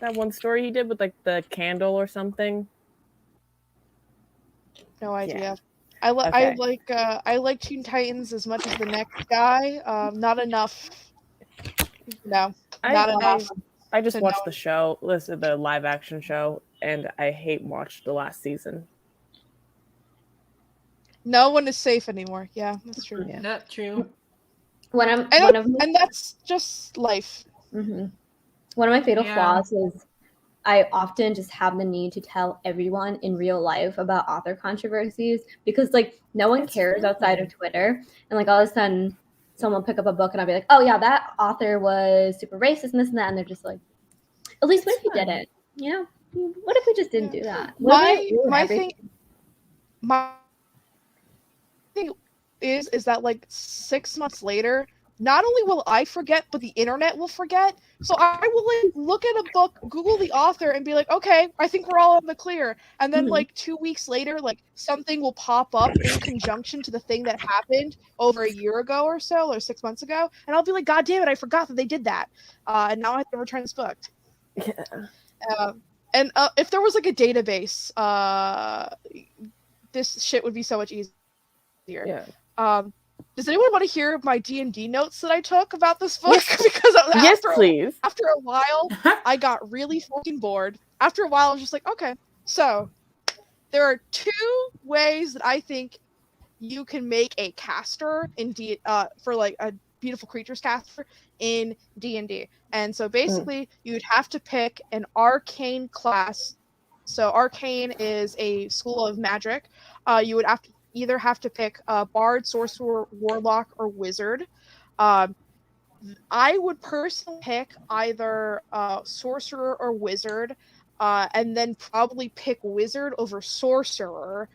Speaker 3: That one story he did with like the candle or something.
Speaker 2: No idea. Yeah. I like Teen Titans as much as the next guy. Not enough. No, not enough.
Speaker 3: I just watched the show, listened to the live action show, and I watched the last season.
Speaker 2: No one is safe anymore. Yeah, that's true.
Speaker 4: Yeah, that's true.
Speaker 2: And that's just life.
Speaker 1: Mm-hmm. One of my fatal flaws is I often just have the need to tell everyone in real life about author controversies because, like, no one cares outside of Twitter. And, like, all of a sudden, someone will pick up a book and I'll be like, oh, yeah, that author was super racist and this and that. And they're just like, at least what if you didn't? You know? What if we just didn't do that?
Speaker 2: My thing is that, like, 6 months later, not only will I forget, but the internet will forget. So I will, like, look at a book, Google the author, and be like, okay, I think we're all in the clear. And then, like, 2 weeks later, like, something will pop up in conjunction to the thing that happened over a year ago or so, or 6 months ago. And I'll be like, God damn it, I forgot that they did that. And now I have to return this book. Yeah. And if there was, like, a database, this shit would be so much easier.
Speaker 3: Yeah.
Speaker 2: Does anyone want to hear my Dnd notes that I took about this book? Because
Speaker 3: please.
Speaker 2: After a while, I got really fucking bored. After a while, I was just like, okay. So there are 2 ways that I think you can make a caster in for, like, a beautiful creatures caster in D&D. And so basically, you'd have to pick an arcane class. So arcane is a school of magic. You would either have to pick a bard, sorcerer, warlock, or wizard. I would personally pick either sorcerer or wizard, and then probably pick wizard over sorcerer,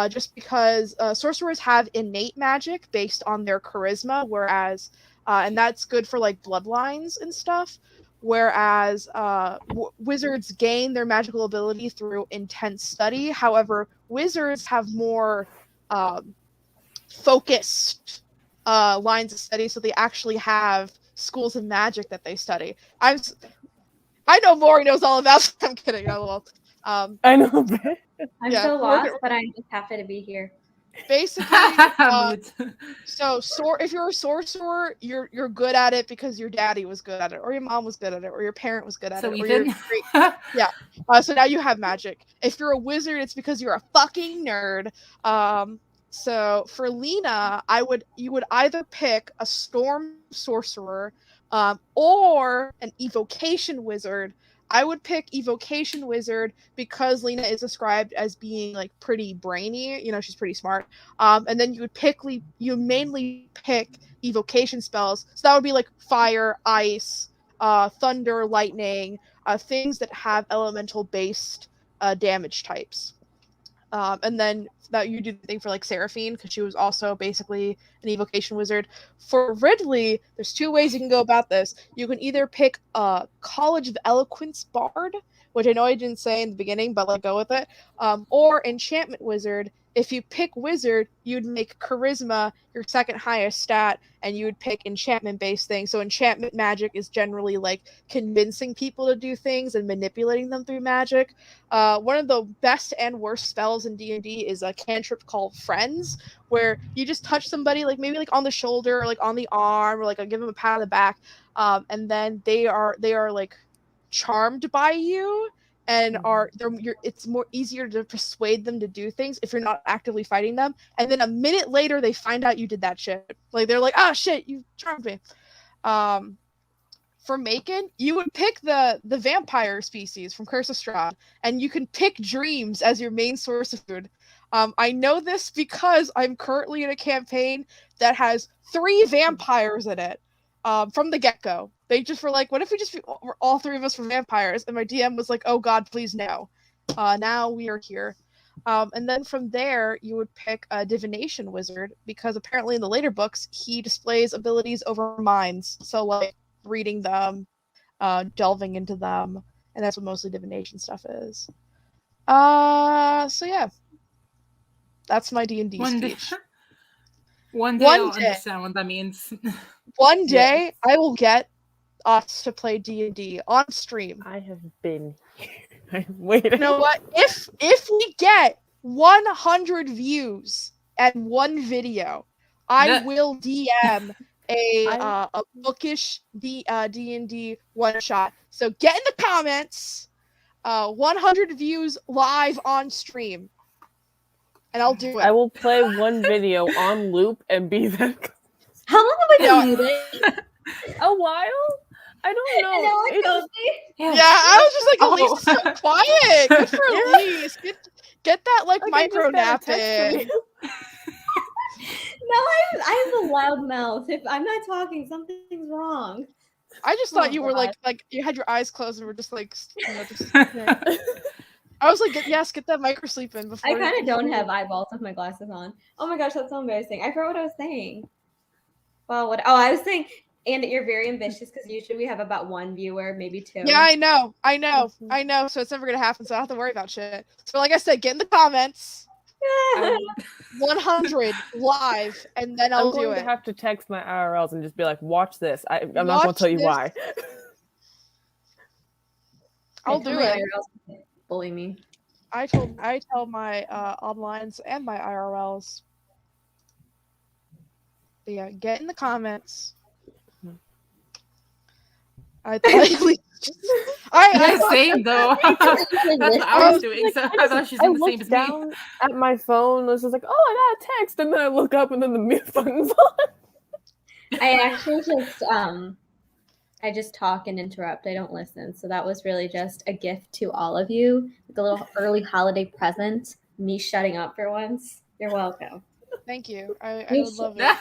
Speaker 2: just because sorcerers have innate magic based on their charisma, whereas, and that's good for, like, bloodlines and stuff, whereas wizards gain their magical ability through intense study. However, wizards have more focused lines of study, so they actually have schools of magic that they study. I know Mori knows all about it. I'm kidding. I
Speaker 3: know.
Speaker 1: I'm so lost, but I'm just happy to be here.
Speaker 2: Basically, so if you're a sorcerer, you're good at it because your daddy was good at it, or your mom was good at it, or your parent was good at it.
Speaker 4: Ethan?
Speaker 2: So now you have magic. If you're a wizard, it's because you're a fucking nerd. So for Lena, you would either pick a storm sorcerer, or an evocation wizard. I would pick evocation wizard because Lena is described as being, like, pretty brainy. You know, she's pretty smart. And then you mainly pick evocation spells. So that would be like fire, ice, thunder, lightning, things that have elemental based damage types. And then that you do the thing for, like, Seraphine, because she was also basically an evocation wizard. For Ridley, there's 2 ways you can go about this. You can either pick a College of Eloquence bard, which I know I didn't say in the beginning, but, like, go with it, or enchantment wizard. If you pick wizard, you'd make charisma your second highest stat, and you would pick enchantment-based things. So enchantment magic is generally, like, convincing people to do things and manipulating them through magic. One of the best and worst spells in D&D is a cantrip called Friends, where you just touch somebody, like, maybe, like, on the shoulder, or, like, on the arm, or, like, give them a pat on the back, and then they are like, charmed by you, and it's more easier to persuade them to do things if you're not actively fighting them. And then a minute later, they find out you did that shit. Like, they're like, "Ah, shit, you charmed me." For Macon, you would pick the vampire species from Curse of Strahd, and you can pick dreams as your main source of food. I know this because I'm currently in a campaign that has 3 vampires in it. From the get-go. They just were like, what if we just all 3 of us were vampires? And my DM was like, oh god, please no. Now we are here. And then from there, you would pick a divination wizard, because apparently in the later books, he displays abilities over minds. So, like, reading them, delving into them, and that's what mostly divination stuff is. So yeah. That's my D&D speech.
Speaker 4: One day I'll understand what that means.
Speaker 2: One day, I will get us to play D&D on stream.
Speaker 3: I have been here. I'm waiting.
Speaker 2: You know what? If we get 100 views and 1 video, I will DM a bookish D&D one shot. So get in the comments. 100 views live on stream, and I'll do it.
Speaker 3: I will play one video on loop and be that.
Speaker 1: How long have I been muted?
Speaker 3: A while? I don't know.
Speaker 2: Yeah, I was just like, Elise is so quiet. Good for Elise. Get that like micro nap in.
Speaker 1: No, I have a loud mouth. If I'm not talking, something's wrong.
Speaker 2: I just thought you were like you had your eyes closed and were just like, I was like, get that micro sleep in before.
Speaker 1: I kind of don't have eyeballs with my glasses on. Oh my gosh, that's so embarrassing. I forgot what I was saying. Well, I was saying, and you're very ambitious because usually we have about one viewer, maybe two.
Speaker 2: Yeah, I know. So it's never gonna happen. So I don't have to worry about shit. So like I said, get in the comments. 100 live, and then I'll do it.
Speaker 3: I'm going to have to text my IRLs and just be like, watch this. I'm not going to tell you why.
Speaker 2: I'll do it.
Speaker 1: Bully me.
Speaker 2: I tell my onlines and my IRLs. But yeah, get in the comments.
Speaker 4: Same though. That's what I was doing. So I thought she's doing the same as
Speaker 3: down
Speaker 4: me.
Speaker 3: At my phone, it was just like, oh, I got a text, and then I look up, and then the mute button's on.
Speaker 1: I actually just I just talk and interrupt. I don't listen. So that was really just a gift to all of you, like a little early holiday present. Me shutting up for once. You're welcome.
Speaker 2: Thank you. I would love it.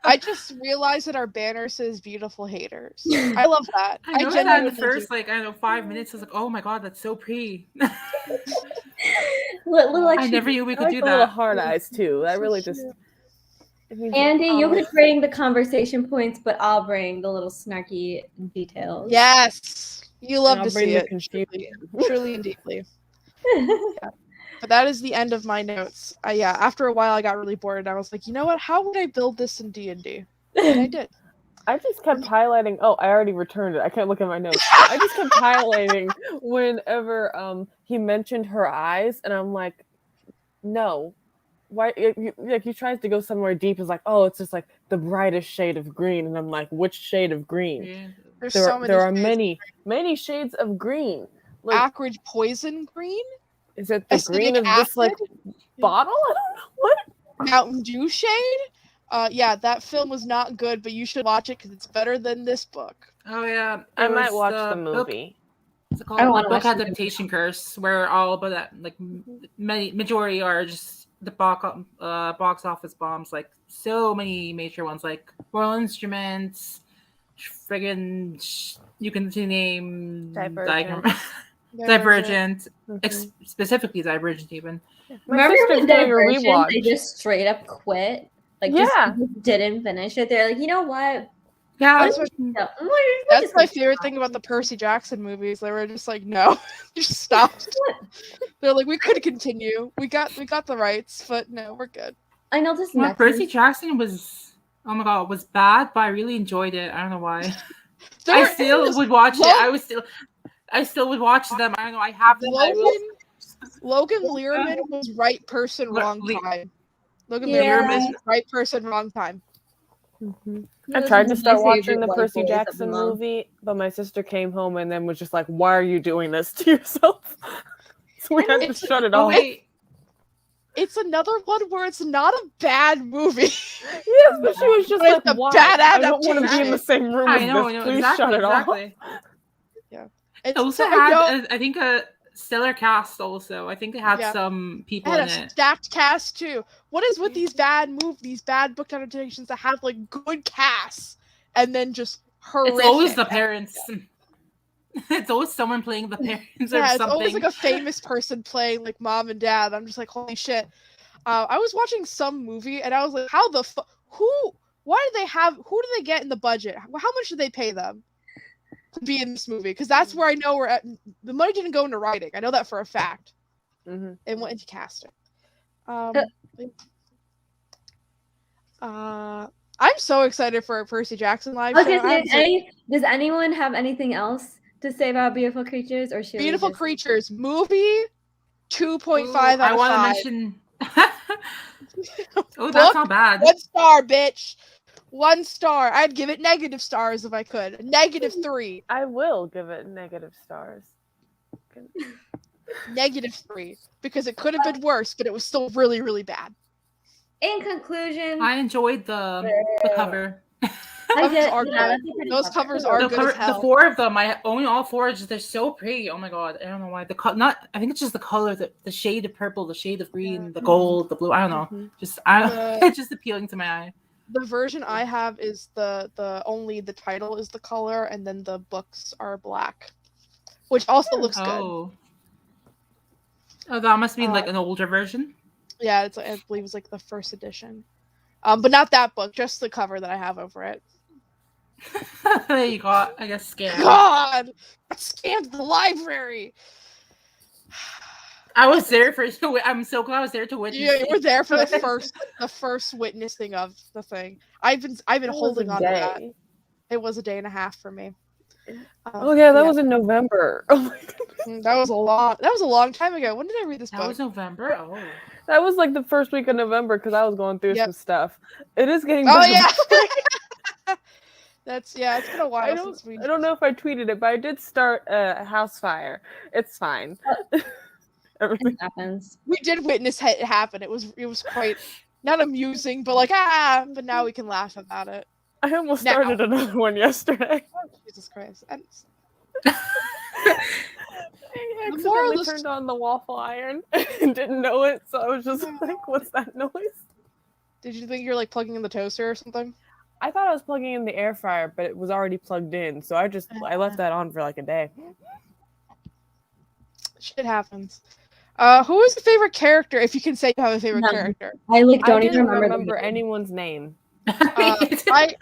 Speaker 2: I just realized that our banner says "beautiful haters." I love that.
Speaker 4: I know that in the first 5 minutes. I was like, "Oh my god, that's so pretty." I never knew we could do that.
Speaker 3: Little hard eyes too. That really just.
Speaker 1: Andy, you could bring the conversation points, but I'll bring the little snarky details.
Speaker 2: Yes, you love to see it. Truly and deeply. Yeah. But that is the end of my notes. After a while, I got really bored. And I was like, you know what? How would I build this in D&D? And I did.
Speaker 3: I just kept highlighting. Oh, I already returned it. I can't look at my notes. I just kept highlighting whenever he mentioned her eyes, and I'm like, no. Why? He tries to go somewhere deep. It's like, oh, it's just like the brightest shade of green, and I'm like, which shade of green?
Speaker 2: Yeah.
Speaker 3: There are many shades of green.
Speaker 2: Like, acrid poison green.
Speaker 3: Is it the green of this like bottle? I don't know what.
Speaker 2: Mountain Dew shade? That film was not good, but you should watch it because it's better than this book.
Speaker 4: Oh yeah,
Speaker 3: I might watch the movie.
Speaker 4: What's it called? I want to watch Adaptation Curse, where all but that majority are just the box office bombs. Like so many major ones, like Royal Instruments, friggin' you can name Divergent, specifically Divergent even.
Speaker 1: Remember when Divergent, they just straight up quit? Just didn't finish it. They're like, you know what?
Speaker 4: Yeah,
Speaker 2: that's my favorite thing about the Percy Jackson movies. They were just like, no, just stopped. They're like, we could continue. We got the rights, but no, we're good.
Speaker 1: I know this.
Speaker 4: Percy Jackson was, oh my god, was bad, but I really enjoyed it. I don't know why. I still would watch it. I still would watch them. I don't know. I have them.
Speaker 2: Logan Lerman was right person, wrong time. Logan Lerman was right person, wrong time.
Speaker 3: Mm-hmm. I tried to start watching the Percy Jackson movie, but my sister came home and then was just like, "Why are you doing this to yourself?" So we had to shut it off.
Speaker 2: It's another one where it's not a bad movie.
Speaker 3: Yes, but she was just like, "Why?
Speaker 2: Bad
Speaker 3: I don't want to be in the same room with this. Please
Speaker 4: exactly,
Speaker 3: shut it off."
Speaker 2: Yeah.
Speaker 4: It also had, I think, a stellar cast. Also, I think it had some people in it.
Speaker 2: A stacked cast too. What is with these bad book adaptations that have like good casts and then just horrific?
Speaker 4: It's always the parents. It's always someone playing the parents or something.
Speaker 2: It's always like a famous person playing like mom and dad. I'm just like, holy shit. I was watching some movie and I was like, how the fuck? Who do they get in the budget? How much do they pay them to be in this movie? Because that's where I know the money didn't go into writing. I know that for a fact.
Speaker 3: Mm-hmm.
Speaker 2: It went into casting. I'm so excited for a Percy Jackson live show.
Speaker 1: Does anyone have anything else to say about Beautiful Creatures? Or
Speaker 2: Beautiful Creatures movie 2.5 out of 5. I want
Speaker 4: to mention. Oh, that's not bad.
Speaker 2: 1 star, bitch. 1 star. I'd give it negative stars if I could. -3.
Speaker 3: I will give it negative stars.
Speaker 2: -3 because it could have been worse, but it was still really, really bad.
Speaker 1: In conclusion,
Speaker 4: I enjoyed the cover.
Speaker 2: Those covers are good as hell.
Speaker 4: The 4 of them, I own all 4. They're so pretty. Oh my god, I don't know why. I think it's just the color, the shade of purple, the shade of green, the gold, the blue. I don't know. It's just appealing to my eye.
Speaker 2: The version I have is only the title is the color, and then the books are black, which also looks good.
Speaker 4: Oh, that must be like an older version.
Speaker 2: Yeah, I believe it's like the first edition. But not that book, just the cover that I have over it.
Speaker 4: You got, I guess, scammed.
Speaker 2: God, I scammed the library.
Speaker 4: I was there I'm so glad I was there to witness.
Speaker 2: Yeah, you were there for the first witnessing of the thing. I've been holding on to that. It was a day and a half for me.
Speaker 3: That was in November. Oh my god,
Speaker 2: that was a long time ago. When did I read this book?
Speaker 4: That was November. Oh,
Speaker 3: that was like the first week of November because I was going through some stuff. It is getting.
Speaker 2: Oh yeah. It's been a while since we.
Speaker 3: I don't know if I tweeted it, but I did start a house fire. It's fine. Everything
Speaker 1: happens.
Speaker 2: We did witness it happen. It was quite not amusing, but but now we can laugh about it.
Speaker 3: I almost started another one yesterday.
Speaker 2: Oh, Jesus Christ! I
Speaker 3: accidentally turned on the waffle iron and didn't know it, so I was just like, "What's that noise?"
Speaker 2: Did you think you're like plugging in the toaster or something?
Speaker 3: I thought I was plugging in the air fryer, but it was already plugged in, so I left that on for like a day.
Speaker 2: Shit happens. Who is your favorite character? If you can say you have a favorite character,
Speaker 1: I don't even
Speaker 3: remember anyone's name.
Speaker 2: I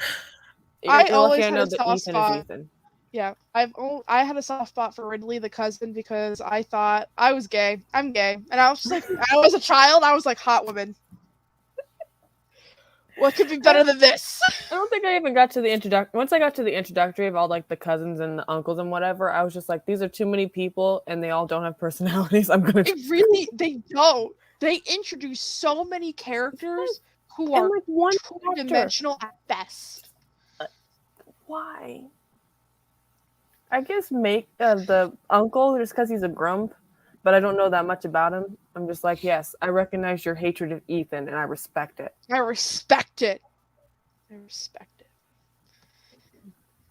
Speaker 2: always had a soft spot.
Speaker 3: Ethan.
Speaker 2: Yeah, I had a soft spot for Ridley the cousin because I thought I was gay. I'm gay, and I was just like, I was a child. I was like, hot woman. What could be better than this?
Speaker 3: I don't think I even got to the introduction. Once I got to the introductory of all like the cousins and the uncles and whatever, I was just like, these are too many people and they all don't have personalities.
Speaker 2: They don't. They introduce so many characters who are
Speaker 3: like one
Speaker 2: two-dimensional at best.
Speaker 3: Why? I guess make the uncle just because he's a grump, but I don't know that much about him. I'm just like, yes, I recognize your hatred of Ethan, and I respect it.
Speaker 2: I respect it.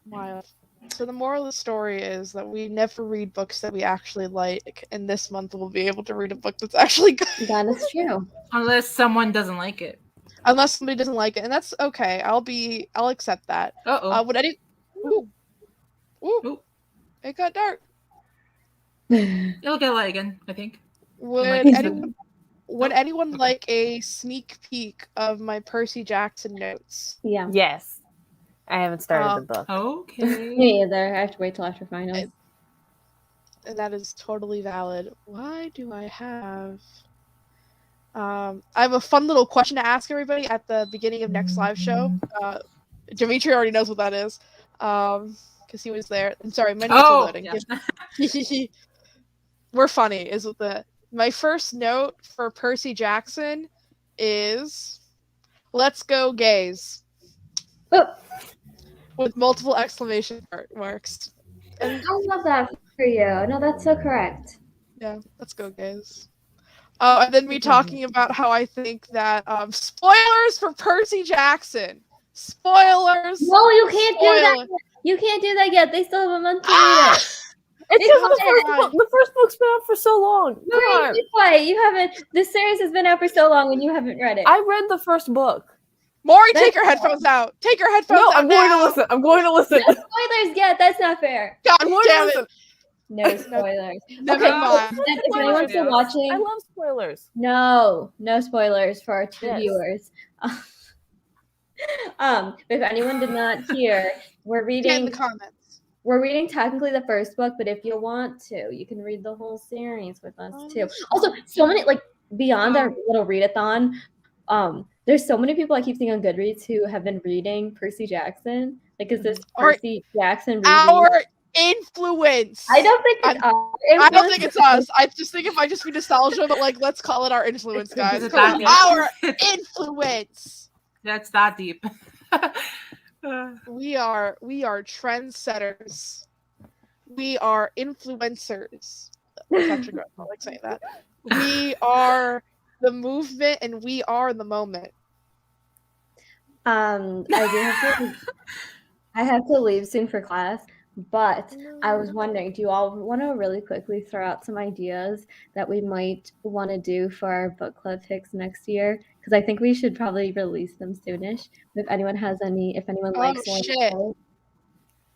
Speaker 2: Wild. So the moral of the story is that we never read books that we actually like, and this month we'll be able to read a book that's actually good.
Speaker 1: That is true.
Speaker 4: Unless someone doesn't like it.
Speaker 2: Unless somebody doesn't like it, and that's okay. I'll accept that. Ooh. It got dark.
Speaker 4: It'll get light again, I think.
Speaker 2: Would anyone like a sneak peek of my Percy Jackson notes?
Speaker 1: Yeah.
Speaker 3: Yes. I haven't started the book.
Speaker 4: Okay.
Speaker 1: Me either. I have to wait till after finals.
Speaker 2: And that is totally valid. Why do I have... I have a fun little question to ask everybody at the beginning of next live show. Dimitri already knows what that is. Because he was there. I'm sorry, my notes are loading. Yeah. We're funny. My first note for Percy Jackson is "Let's go gays," with multiple exclamation marks.
Speaker 1: And I love that for you. No, that's so correct.
Speaker 2: Yeah, let's go gays. And then me talking about how I think that spoilers for Percy Jackson. Spoilers.
Speaker 1: No, you can't do that. You can't do that yet. They still have a month to read it.
Speaker 3: It's just the first book's been out for so long. Come on.
Speaker 1: Be quiet. You haven't. This series has been out for so long, and you haven't read it.
Speaker 3: I read the first book.
Speaker 2: Mori, take your headphones out. Take your headphones out.
Speaker 3: No, I'm going to listen.
Speaker 1: No spoilers yet. That's not fair.
Speaker 2: God damn it.
Speaker 1: No spoilers.
Speaker 2: Never mind.
Speaker 1: If anyone's still watching,
Speaker 3: I love spoilers.
Speaker 1: No spoilers for our two viewers. If anyone did not hear, we're reading
Speaker 2: in the comments.
Speaker 1: We're reading technically the first book, but if you want to, you can read the whole series with us too. Also, so many beyond our little readathon, there's so many people I keep seeing on Goodreads who have been reading Percy Jackson. Is this Percy Jackson reading?
Speaker 2: Our influence.
Speaker 1: I don't think it's our influence.
Speaker 2: I don't think it's us. I just think it might just be nostalgia, but let's call it our influence, guys. Our influence.
Speaker 4: That's that deep.
Speaker 2: We are trendsetters. We are influencers. That's actually good. I like saying that. We are the movement, and we are the moment.
Speaker 1: I have to leave soon for class, but I was wondering, do you all want to really quickly throw out some ideas that we might want to do for our book club picks next year? Because I think we should probably release them soonish. If anyone likes one,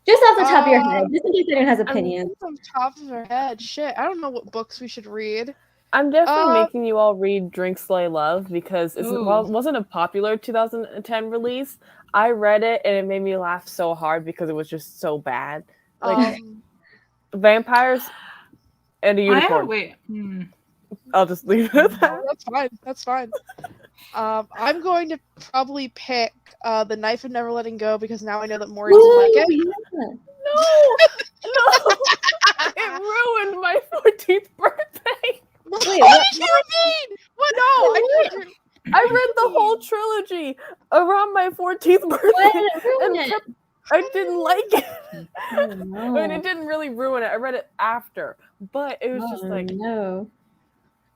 Speaker 1: just off the top of your head, just in case anyone has opinions.
Speaker 2: Off the top of our head, shit. I don't know what books we should read.
Speaker 3: I'm definitely making you all read Drink, Slay, Love because while it wasn't a popular 2010 release, I read it and it made me laugh so hard because it was just so bad. Like vampires and a unicorn. I'll just leave it at that.
Speaker 2: That's fine. I'm going to probably pick The Knife and Never Letting Go because now I know that Mori doesn't like it.
Speaker 3: Yeah. No! It ruined my 14th birthday!
Speaker 2: Wait, what did you mean? What? No,
Speaker 3: I read the whole trilogy around my 14th birthday. I didn't like it.
Speaker 1: Oh, no.
Speaker 3: I mean, it didn't really ruin it. I read it after, but it was just like
Speaker 1: no.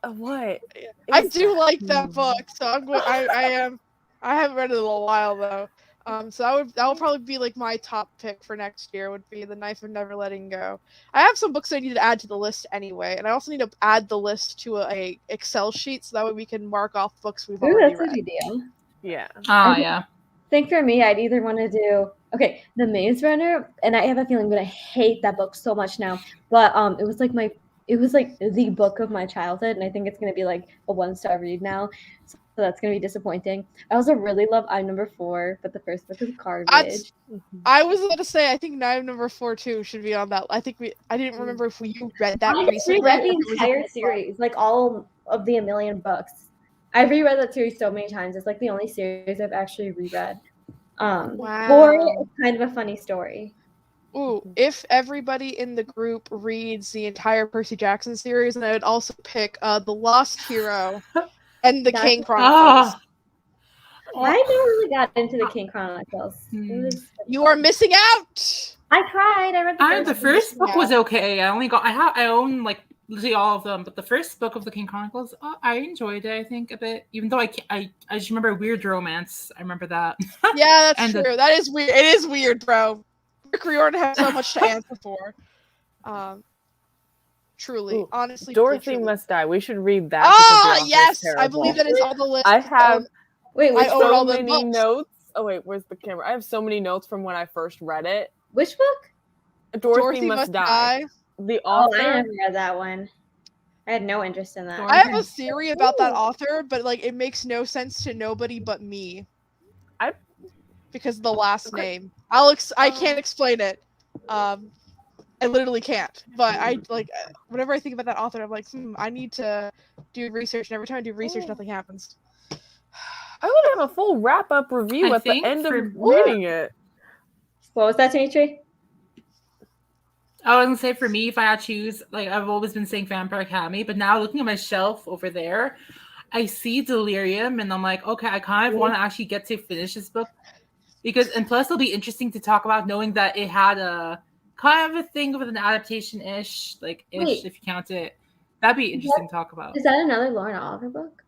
Speaker 3: What?
Speaker 2: I do like that book, so I haven't read it in a while though. So that would probably be like my top pick for next year would be The Knife and Never Letting Go. I have some books I need to add to the list anyway, and I also need to add the list to a Excel sheet so that way we can mark off books we've already read.
Speaker 1: That's a good deal.
Speaker 3: Yeah.
Speaker 1: I think for me, I'd either want to do The Maze Runner, and I have a feeling I'm gonna hate that book so much now. But it was like the book of my childhood, and I think it's gonna be like a 1-star read now. So that's gonna be disappointing. I also really love I'm Number 4, but the first book is garbage.
Speaker 2: I was about to say I think I'm Number 4 too should be on that. I didn't remember if you read that recently.
Speaker 1: I read the entire series, like all of the A Million Books. I've reread that series so many times. It's like the only series I've actually reread.
Speaker 2: Wow.
Speaker 1: Or it's kind of a funny story.
Speaker 2: Ooh, if everybody in the group reads the entire Percy Jackson series, and I would also pick The Lost Hero and the King Chronicles.
Speaker 1: I never really got into the King Chronicles.
Speaker 2: You are missing out.
Speaker 1: I tried. I read
Speaker 4: the first book was okay. I own like literally all of them, but the first book of the King Chronicles, I enjoyed it. I think a bit, even though I just remember weird romance. I remember that.
Speaker 2: Yeah, that's true. That is weird. It is weird, bro. Rick Riordan has so much to answer for. Truly, honestly,
Speaker 3: Dorothy Must Die. We should read that.
Speaker 2: Ah, yes, I believe that is on the list.
Speaker 3: I have.
Speaker 1: Wait,
Speaker 3: I own all the many notes. Oh wait, where's the camera? I have so many notes from when I first read it.
Speaker 1: Which book?
Speaker 3: Dorothy Must Die. The author.
Speaker 1: I never read that one. I had no interest in that.
Speaker 2: I have a theory about that author, but like it makes no sense to nobody but me. Because of the last name. I can't explain it. I literally can't. But I like whenever I think about that author, I'm like, I need to do research, and every time I do research, nothing happens.
Speaker 3: I would have a full wrap-up review at the end of reading it.
Speaker 1: What was that, Dimitri?
Speaker 4: I was gonna say for me, if I had to choose, like I've always been saying Vampire Academy, but now looking at my shelf over there, I see Delirium, and I'm like, okay, I kind of want to actually get to finish this book and plus it'll be interesting to talk about knowing that it had a kind of a thing with an adaptation-ish, if you count it. That'd be interesting to talk about.
Speaker 1: Is that another Lauren Oliver book?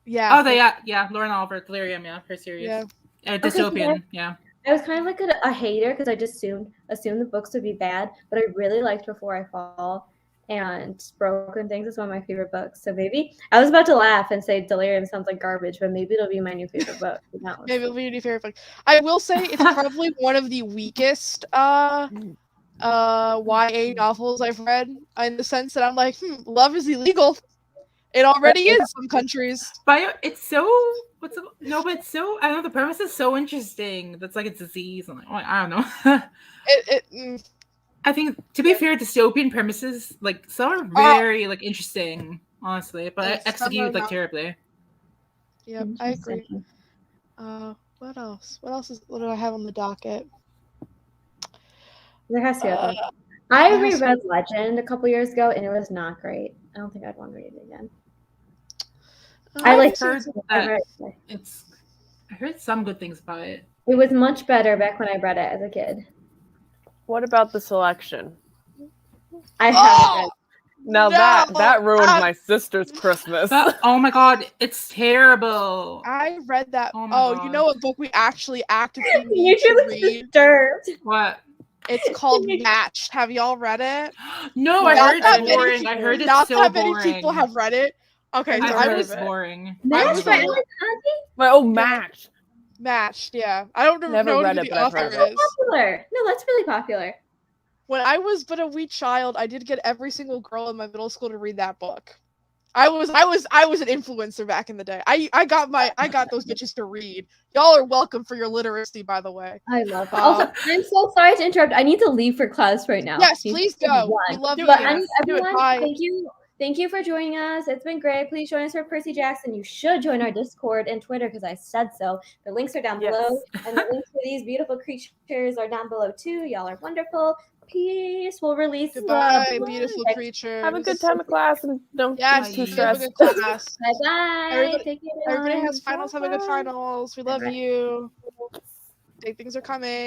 Speaker 2: Yeah.
Speaker 4: Oh, Lauren Oliver, Delirium, her series. Yeah. Dystopian, yeah.
Speaker 1: I was kind of like a hater because I just assumed the books would be bad, but I really liked Before I Fall, and Broken Things is one of my favorite books. So maybe I was about to laugh and say Delirium sounds like garbage, but maybe it'll be my new favorite book.
Speaker 2: Maybe it'll be your new favorite book. I will say it's probably one of the weakest YA novels I've read, in the sense that I'm like, love is illegal. It already is in some countries.
Speaker 4: But it's so I don't know, the premise is so interesting. That's like a disease. I'm like, I don't know. I think, to be fair, dystopian premises, some are very interesting, honestly, but executed terribly.
Speaker 2: Yeah, I agree. What else? What do I have on the docket?
Speaker 1: There has to be other. I reread Legend a couple years ago, and it was not great. I don't think I'd want to read it again.
Speaker 4: I've heard that I heard some good things about it.
Speaker 1: It was much better back when I read it as a kid.
Speaker 3: What about the selection?
Speaker 1: I haven't read.
Speaker 3: Now that ruined my sister's Christmas.
Speaker 4: Oh my god, it's terrible.
Speaker 2: I read that.
Speaker 4: Oh
Speaker 2: you know what book we actually actively need
Speaker 1: You
Speaker 2: to
Speaker 1: just
Speaker 2: read?
Speaker 1: disturbed.
Speaker 4: What?
Speaker 2: It's called Matched. Have y'all read it?
Speaker 4: No, I heard it's boring. I heard it's
Speaker 2: not
Speaker 4: so
Speaker 2: that
Speaker 4: boring.
Speaker 2: many people have read it. Okay, so
Speaker 4: I heard it's boring.
Speaker 1: Matched by Elise.
Speaker 3: Matched.
Speaker 2: Matched, yeah. I don't know who the author is.
Speaker 1: Popular. No, that's really popular.
Speaker 2: When I was but a wee child, I did get every single girl in my middle school to read that book. I was an influencer back in the day. I got those bitches to read. Y'all are welcome for your literacy, by the way.
Speaker 1: I love that. Also, I'm so sorry to interrupt. I need to leave for class right now.
Speaker 2: Yes, please go. We love you.
Speaker 1: But everyone, thank you for joining us. It's been great. Please join us for Percy Jackson. You should join our Discord and Twitter because I said so. The links are down below, and the links for these beautiful creatures are down below too. Y'all are wonderful. Peace. We'll release.
Speaker 2: Goodbye, beautiful creatures.
Speaker 3: Have a good time of class and don't be too stressed.
Speaker 2: Have a good class.
Speaker 1: Bye-bye.
Speaker 2: Everybody has finals. Have a good finals. We love you. Big things are coming.